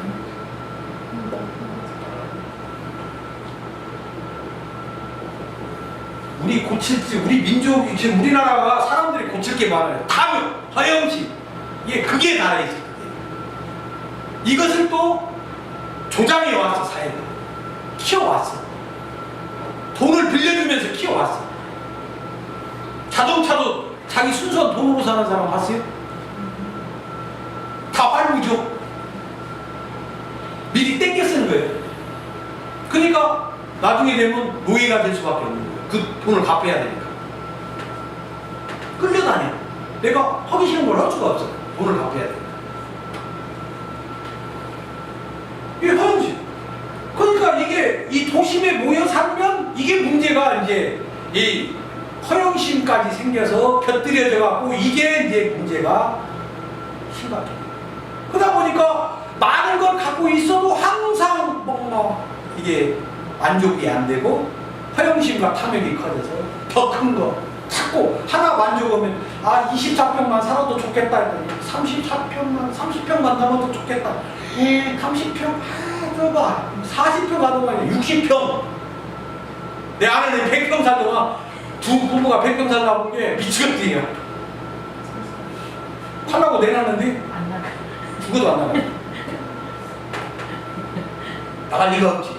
우리 민족이 지금 우리나라가 사람들이 고칠 게 많아요. 탐욕, 허영심. 그게 나라에 있어요. 이것을 또 조장해 왔어, 사회가. 키워왔어. 돈을 빌려주면서 키워왔어. 자동차도 자기 순수한 돈으로 사는 사람 봤어요? 다 할부죠. 미리 땡겨 쓰는 거예요. 그러니까 나중에 되면 노예가 될 수밖에 없는 거예요. 그 돈을 갚아야 되니까. 끌려다녀. 내가 하기 싫은 걸 할 수가 없어. 돈을 갚아야 되니까. 이게 현실. 그러니까 이게 이 도심에 모여 살면 이게 문제가 이제 이 허영심까지 생겨서 곁들여져 갖고 이게 이제 문제가 심각해. 그러다 보니까 많은 걸 갖고 있어도 항상 뭐 이게 만족이 안 되고 허영심과 탐욕이 커져서 더 큰 거 찾고 하나 만족하면 24평만 살아도 좋겠다 했더니 30평만 남아도 좋겠다. 30평 들어봐 40평 가동하면 60평 내 아내는 100평 살다가 두 부부가 100평 살라고 게 미치겠대요. 팔라고 내놨는데 안 나가. 죽어도 안 나가. 나갈 리가 없지.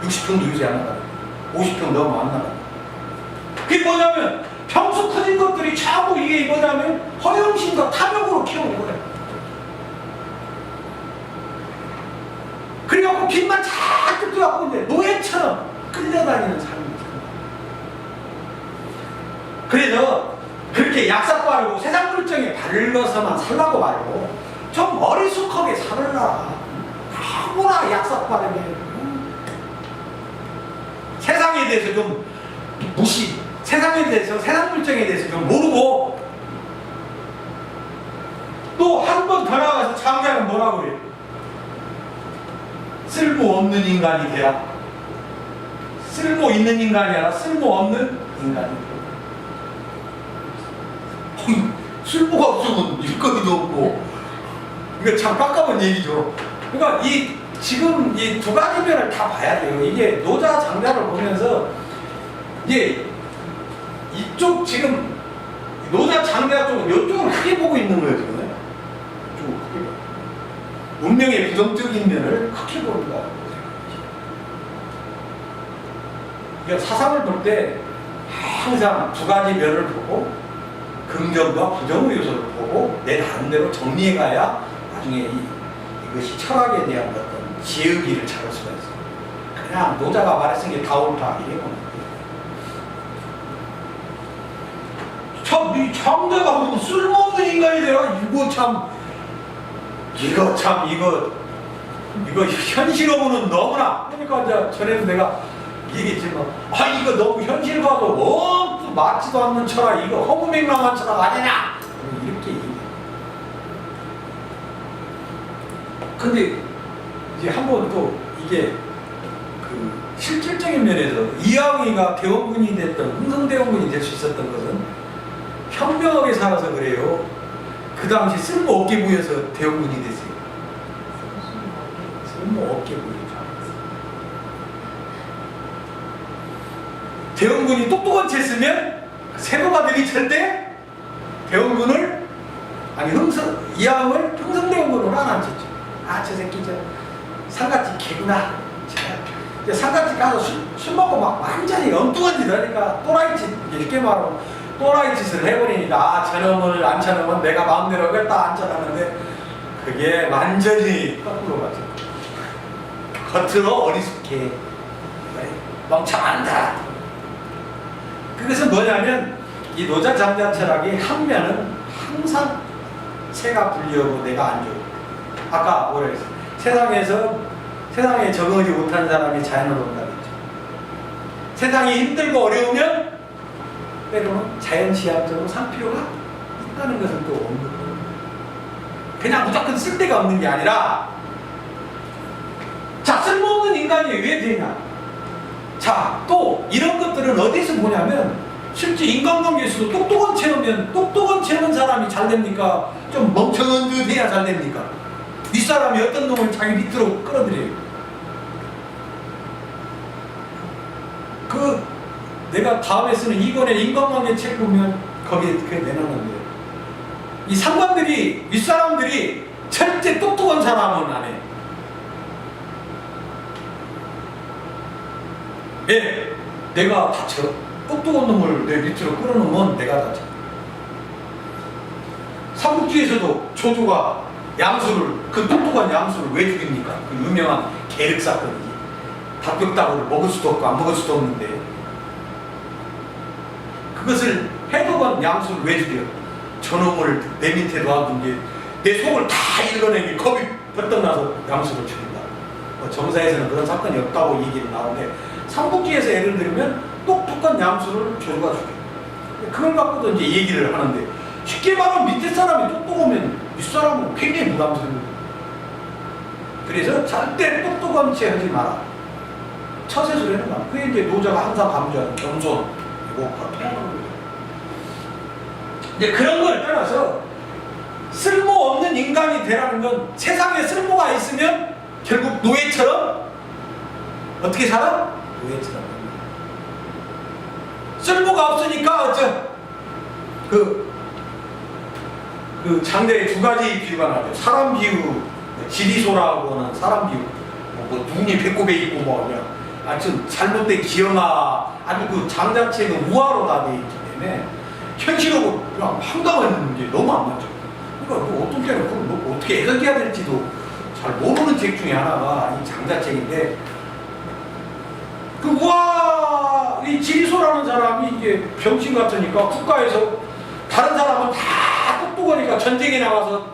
60평도 요새 안 나가. 50평 넘으면 안 나가. 그게 뭐냐면 평소 커진 것들이 자꾸 이게 뭐냐면 허영심과 탐욕으로 키우는 거야. 그래갖고 빚만 잘 뜯어갖고 이제 노예처럼 끌려다니는 삶이죠. 그래서 그렇게 약삭 바르고 세상 물정에 발려서만 살라고 말고 좀 어리숙하게 살으라. 아무나 약삭 바르게 세상에 대해서 좀 무시, 세상에 대해서 세상 물정에 대해서 좀 모르고 또 한 번 더 나가서 장자는 뭐라고 그래? 쓸모없는 인간이 되라. 쓸모 있는 인간이 아니라 쓸모없는 인간이 되라. 쓸모가 없으면 일거리도 없고 이거 참 깜깜한 얘기죠. 그러니까 지금 이 두 가지 면을 다 봐야 돼요. 이게 노자 장자를 보면서 이게 이쪽 지금 노자 장자 쪽은 이쪽을 크게 보고 있는 거예요. 지금 이쪽을 크게 보고. 운명의 부정적인 면을 크게 보는 거야. 그러니까 사상을 볼 때 항상 두 가지 면을 보고 긍정과 부정의 요소를 보고 내 나름대로 정리해 가야 나중에 이것이 철학에 대한 어떤 지으기를 찾을 수가 있어요. 그냥 노자가 말했은 게 다 옳다 이게 뭐. 참, 이 장자가 무슨 쓸모없는 인간이 되라. 이거 현실하고는 너무나. 그러니까 이제 전에도 내가 얘기했지만, 이거 너무 현실과도 너무 맞지도 않는 철학, 이거 허무맹랑한 철학 아니냐? 이렇게 얘기해. 근데 이제 한 번 또 이게 그 실질적인 면에서 이항이가 대원군이 됐던 흥성대원군이 될 수 있었던 것은 현명하게 살아서 그래요. 그 당시 쓸모없게 보여서 대원군이 됐어요. 쓸모없게 보이죠. 대원군이 똑똑한 채 쓰면 세고가들이 절대 대원군을 이항을 흥성대원군으로 안 앉혔죠. 저 새끼 상갓집 개구나. 상갓집 가서 술 먹고 막 완전히 엉뚱한 짓을 하니까 또라이 짓, 이렇게 말하면 또라이 짓을 해버리니까 저놈을 앉혀놓으면 내가 마음대로 하겠다 앉혀놨는데 그게 완전히 거꾸로 가죠. 겉으로 어리숙해 멍청한다. 그것은 뭐냐면 이 노자 장자 철학의 한 면은 항상 새가 불리하고 내가 안 좋고 아까 뭐라 했어요? 세상에 적응하지 못한 사람이 자연으로 온다고 했죠. 세상이 힘들고 어려우면 때로는 자연시합적으로 살 필요가 있다는 것은 또 없는 거예요. 그냥 무조건 쓸데가 없는 게 아니라 자, 쓸모없는 인간이 왜 되냐? 자, 또 이런 것들은 어디서 보냐면 실제 인간관계에서도 똑똑한 채 하는 사람이 잘 됩니까? 좀 멍청한 듯 해야 잘 됩니까? 윗사람이 어떤 놈을 자기 밑으로 끌어들여요. 내가 다음에 쓰는 2권의 인간관계 책 보면 거기에 그게 내놓는데 이 상관들이 윗사람들이 절대 똑똑한 사람은 안 해. 왜? 내가 다쳐. 똑똑한 놈을 내 밑으로 끌어놓으면 내가 다쳐. 삼국지에서도 조조가 양수를, 그 똑똑한 양수를 왜 죽입니까? 그 유명한 계륵 사건이지. 닭뼈다구를 먹을 수도 없고 안 먹을 수도 없는데 그것을 해독한 양수를 왜 죽여? 저놈을 내 밑에 놔둔 게 내 속을 다 읽어내기 겁이 벌떡 나서 양수를 죽인다. 정사에서는 그런 사건이 없다고 얘기는 나오는데 삼국지에서 예를 들면 똑똑한 양수를 조조가 죽여. 그걸 갖고도 이제 얘기를 하는데 쉽게 말하면 밑에 사람이 똑똑하면 윗사람은 굉장히 부담스러워요. 그래서 절대 똑똑한 채 하지 마라. 처세술 해는 거야. 그게 이제 노자가 항상 강조하는 겸손, 이거 패하는 거죠. 이제 그런 걸 떠나서 쓸모없는 인간이 되라는 건 세상에 쓸모가 있으면 결국 노예처럼 어떻게 살아? 노예처럼. 쓸모가 없으니까 그 장대에 두 가지 비유가 나죠. 사람 비유, 지리소라고 하는 사람 비유. 뭐 눈이 배꼽에 있고 뭐 그냥 아주 잘못된 기형아, 아주 그 장자체가 우화로 다 돼 있기 때문에 현실하고 그냥 황당한 게 너무 안 맞죠. 그러니까 뭐 어떤 때는 그걸 뭐 어떻게 해석해야 될지도 잘 모르는 책 중에 하나가 이 장자책인데 그 우화, 이 지리소라는 사람이 이게 병신 같으니까 국가에서 다른 사람은 다 똑똑하니까 전쟁에 나가서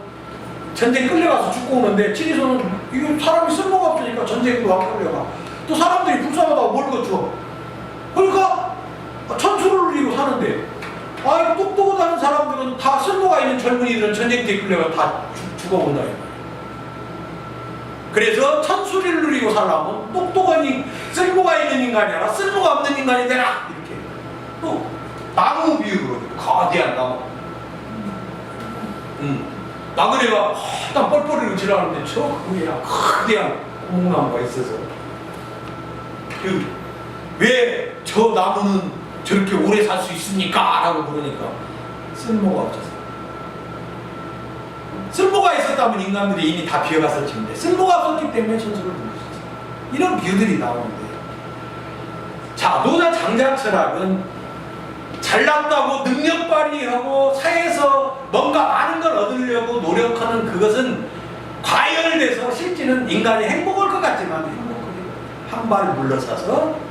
전쟁 끌려가서 죽고 오는데 지리소는 이거 사람이 쓸모가 없으니까 전쟁도 안 끌려가. 또 사람들이 불쌍하다고 뭘 거쳐. 그러니까 천수를 누리고 사는데 똑똑하다는 사람들은 다 쓸모가 있는 젊은이들은 전쟁터에 끌려가 다 죽어본다. 그래서 천수를 누리고 살려면 똑똑한 쓸모가 있는 인간이 아니라 쓸모가 없는 인간이 되라. 이렇게. 또 나무 비유로 거대한 나무. 나그네가 딱 뻘뻘이로 지나가는데 저 그냥 거대한 고목나무가 있어서 왜 저 나무는 저렇게 오래 살 수 있습니까? 라고 물으니까 쓸모가 없어서. 쓸모가 있었다면 인간들이 이미 다 비어갔을 텐데 쓸모가 없었기 때문에 천수를 누릴 수 있어요. 이런 비유들이 나오는데 자, 노자 장자 철학은 잘났다고 능력 발휘하고 사회에서 뭔가 많은 걸 얻으려고 노력하는 그것은 과열돼서 실제는 인간이 행복할 것 같지만 한 발 물러서서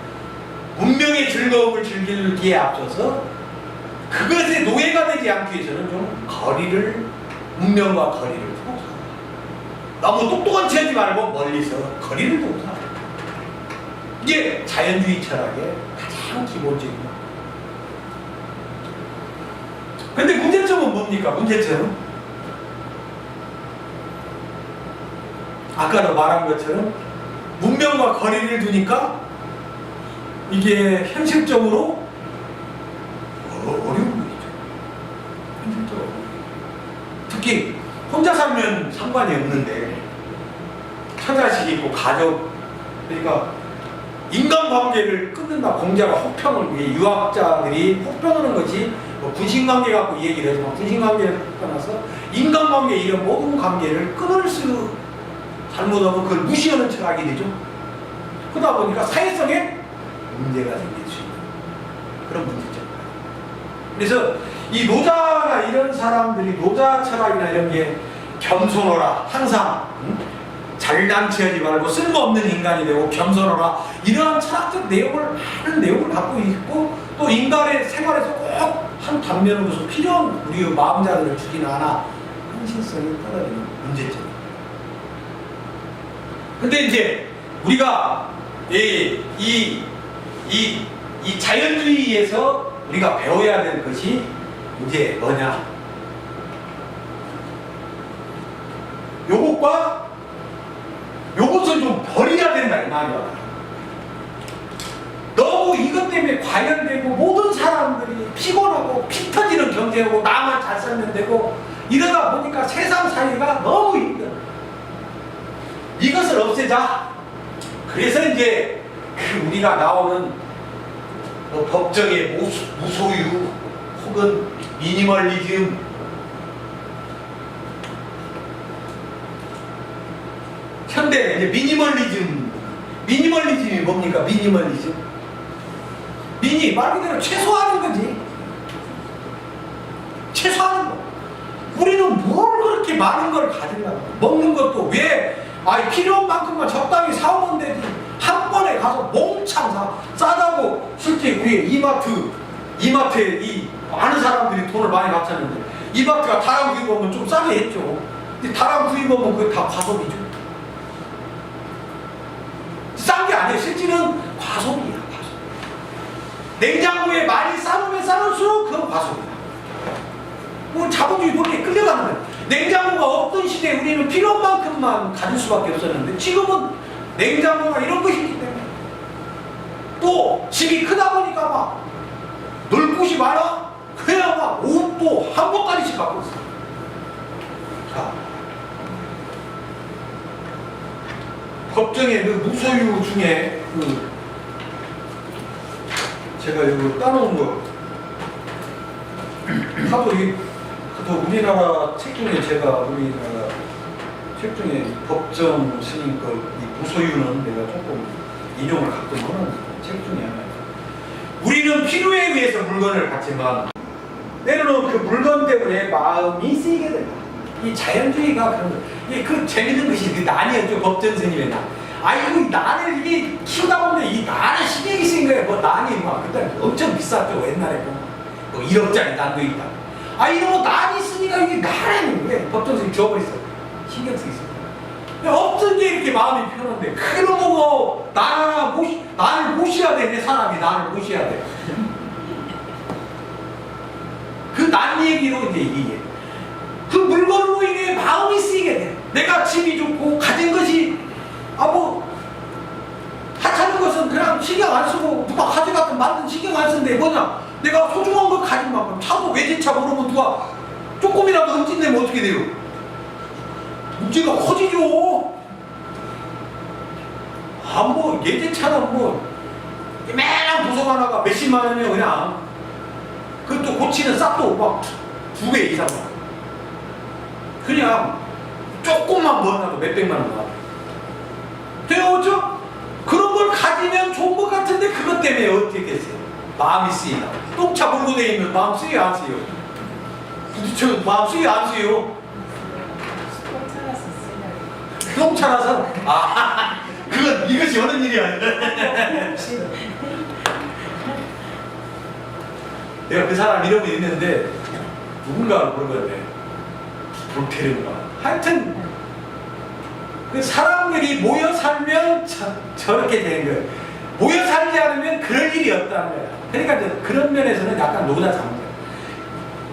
문명의 즐거움을 즐기기에 앞서서 그것에 노예가 되지 않기 위해서는 좀 문명과 거리를 두고 살아. 너무 똑똑한 채 하지 말고 멀리서 거리를 두고 살아. 이게 자연주의 철학의 가장 기본적인 거. 근데 문제점은 뭡니까? 문제점은 아까도 말한 것처럼 문명과 거리를 두니까 이게 현실적으로 어려운 거죠. 현실적으로. 특히 혼자 살면 상관이 없는데 처자식 있고 가족, 그러니까 인간관계를 끊는다. 공자가 혹평을 위해 유학자들이 혹평하는 것이 뭐 분신관계 갖고 얘기를 해서 분신관계를 떠나서 인간관계 이런 모든 관계를 끊을 수 잘못하면 그걸 무시하는 철학이 되죠. 그러다 보니까 사회성에 문제가 생길 수 있는 그런 문제점입니다. 그래서 이 노자나 이런 사람들이 노자 철학이나 이런 게 겸손하라, 항상 잘난 체하지 말고 쓸모없는 인간이 되고 겸손하라, 이러한 철학적 내용을 많은 내용을 갖고 있고 또 인간의 생활에서 꼭 한 단면으로서 필요한 우리의 마음자들을 주기는 하나 현실성이 떨어지는 문제점입니다. 근데 이제 우리가 이 자연주의에서 우리가 배워야 될 것이 이제 뭐냐? 요것을 좀 버려야 된다 이 말이야. 너무 이것 때문에 과열되고 모든 사람들이 피곤하고 피 터지는 경제하고 나만 잘 살면 되고 이러다 보니까 세상 사회가 너무 힘들어. 이것을 없애자. 그래서 이제 우리가 나오는 법정의 무소유 혹은 미니멀리즘, 현대 이제 미니멀리즘이 뭡니까? 미니멀리즘 민이 말 그대로 최소화하는 거지. 최소화하는 거. 우리는 뭘 그렇게 많은 걸 가지려고. 먹는 것도 왜 필요한 만큼만 적당히 사오면 되지. 한 번에 가서 몽창 싸다고. 실제 우리 이마트에 이 많은 사람들이 돈을 많이 받쳤는데 이마트가 다람 구입 오면 좀 싸게 했죠. 근데 다람 구입 오면 그게 다 과소비죠. 싼 게 아니에요. 실제는 과소비야. 과소비. 냉장고에 많이 싸놓으면 싸놓을수록 그건 과소비야. 뭐 자본주의 논리에 끌려가는 거예요. 냉장고가 없던 시대에 우리는 필요한 만큼만 가질 수밖에 없었는데 지금은 냉장고가 이런 것이 있기 때문에 또 집이 크다 보니까 막 놀 곳이 많아. 그래야 막 옷도 한 보따리씩 갖고 있어. 자, 법정에 그 무소유 중에 제가 이거 따놓은 거 하도 우리나라 책 중에 우리나라 책 중에 법정 스님 이 무소유는 내가 조금 인용을 가끔 하는 책 중에 하나예요. 우리는 필요에 의해서 물건을 갖지만 때로는 그 물건 때문에 마음이 쓰이게 된다. 이 자연주의가 그런 거. 이게 그 재밌는 것이 그 난이었죠. 법정 스님의 난. 이거 난을 이게 키우다 보면 이 난에 신경이 쓰인 거예요. 뭐 난이 그때 엄청 비쌌죠. 옛날에 뭐 1억짜리 난도 있다. 이런 거 난이 있으니까 이게 난에 왜 법정 스님 줘버렸어. 신경 쓰기 있어. 없던 게 이렇게 마음이 편한데 그런 거고 나를 모셔야 돼. 내 사람이 나를 모셔야 돼. 그 난 얘기로 이제 이게 그 물건으로 인해 마음이 쓰이게 돼. 내가 집이 좋고 가진 것이 하찮은 것은 그냥 신경 안 쓰고 누가 가져갔든 만든 신경 안 쓰는데 뭐냐? 내가 소중한 걸 가진 만큼 차도 외제차 모르면 누가 조금이라도 흠집내면 어떻게 돼요? 문제가 커지죠. 예제차는 매랑 부속 하나가 몇십만 원이면 그냥 그것도 고치는 싹도 막 2배 이상 그냥 조금만 몰라도 몇백만 원 가. 되었죠? 그런 걸 가지면 좋은 것 같은데 그것 때문에 어떻게 됐어요? 마음이 쓰이나. 똥차 몰고 다니면 마음 쓰여 안 쓰여? 저 마음 쓰여 안 쓰여? 똥차라서 그건 이것이 어느 일이야. 내가 그 사람 이름이 있는데 누군가를 모르겠네. 볼테르인가. 하여튼 그 사람들이 모여 살면 저렇게 되는 거예요. 모여 살지 않으면 그럴 일이 없다는 거야. 그러니까 그런 면에서는 약간 노자 상태.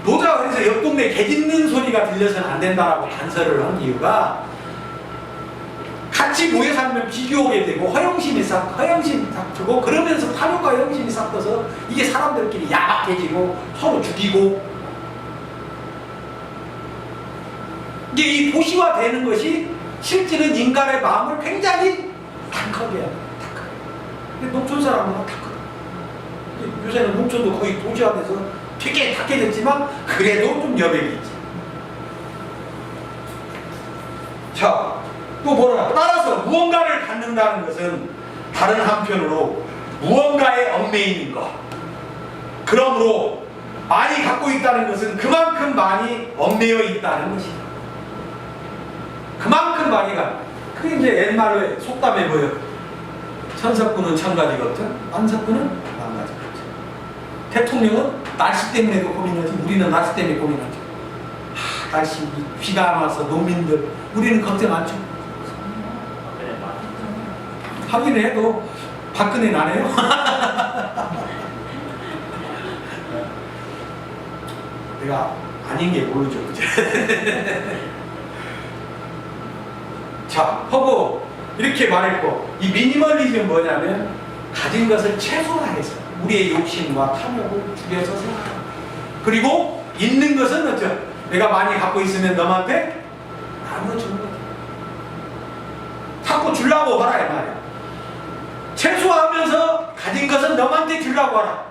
노자가 그래서 옆 동네 개 짖는 소리가 들려서는 안 된다라고 단서를 한 이유가 같이 모여 살면 비교하게 되고 허영심이 싹 트고 그러면서 탐욕과 허영심이 싹 터서 이게 사람들끼리 야박해지고 서로 죽이고 이게 이 도시화되는 것이 실제는 인간의 마음을 굉장히 탁하게 해요. 탁하게. 농촌 사람은 탁하게. 요새는 농촌도 거의 도시화돼서 되게 탁해졌지만 그래도 좀 여백이 있지. 자, 또 뭐라? 따라서 무언가를 갖는다는 것은 다른 한편으로 무언가에 얽매이는 것. 그러므로 많이 갖고 있다는 것은 그만큼 많이 얽매여 있다는 것이다. 그만큼 많이 가. 그게 이제 옛말에 속담에 뭐예요? 천석구는 천가지거든, 만석구는 만가지거든. 대통령은 날씨 때문에도 고민하지, 우리는 날씨 때문에 고민하죠. 날씨, 비가 안 와서 농민들, 우리는 걱정 안 죠. 하긴 해도 박근혜 나네요. 내가 아닌 게 모르죠. 자, 허브 이렇게 말했고, 이 미니멀리즘은 뭐냐면 가진 것을 최소화해서 우리의 욕심과 탐욕을 줄여서 생각하고, 그리고 있는 것은 어쩌? 내가 많이 갖고 있으면 너한테 나눠주는 거야. 자꾸 주려고 하라 이 말이야. 최소화하면서 가진 것은 너한테 주려고 하라.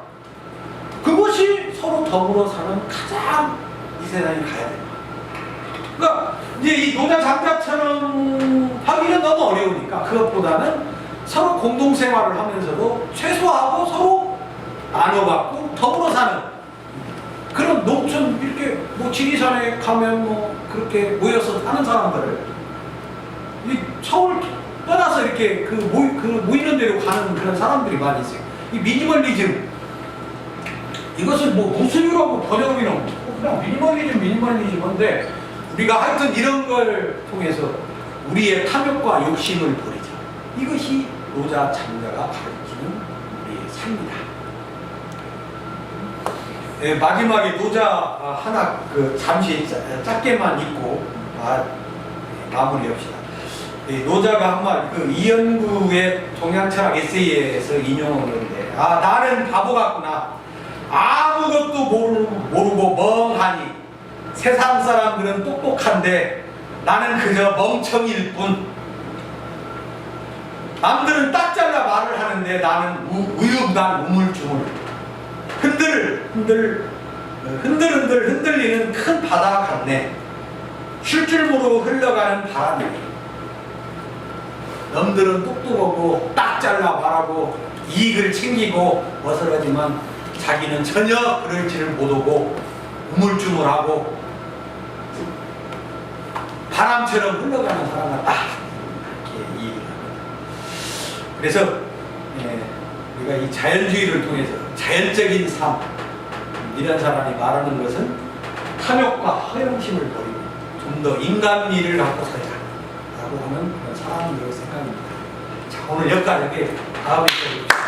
그것이 서로 더불어 사는 가장 이 세상에 가야 된다. 그러니까 이제 이 노자 장자처럼 하기는 너무 어려우니까 그것보다는 서로 공동생활을 하면서도 최소화하고 서로 나눠갖고 더불어 사는 그런 농촌 이렇게 뭐 지리산에 가면 뭐 그렇게 모여서 사는 사람들을 이 서울 떠나서 이렇게 모이는 데로 가는 그런 사람들이 많이 있어요. 이 미니멀리즘 이것을 뭐 무술이라고 번역이는 없고 그냥 미니멀리즘인데 우리가 하여튼 이런 걸 통해서 우리의 탐욕과 욕심을 버리자. 이것이 노자 장자가 가르치는 우리의 삶이다. 네, 마지막에 노자 하나 잠시 짧게만 읽고 마무리합시다. 노자가 한 말 이연구의 동양철학 에세이에서 인용하는데 나는 바보 같구나. 아무것도 모르고 멍하니 세상 사람들은 똑똑한데 나는 그저 멍청이일 뿐. 남들은 딱 잘라 말을 하는데 나는 우유부단 우물쭈물 흔들흔들 흔들리는 큰 바다 같네. 쉴 줄 모르고 흘러가는 바람이. 남들은 똑똑하고 딱 잘라 말하고 이익을 챙기고 어설하지만 자기는 전혀 그럴 줄을 못하고 우물쭈물하고 바람처럼 흘러가는 사람 같다. 이렇게 이해를 합니다. 그래서 우리가 이 자연주의를 통해서 자연적인 삶 이런 사람이 말하는 것은 탐욕과 허영심을 버리고 좀 더 인간미를 갖고 살자라고 하는 그런 사람들의 생각입니다. 자, 오늘 여기까지 다음에 또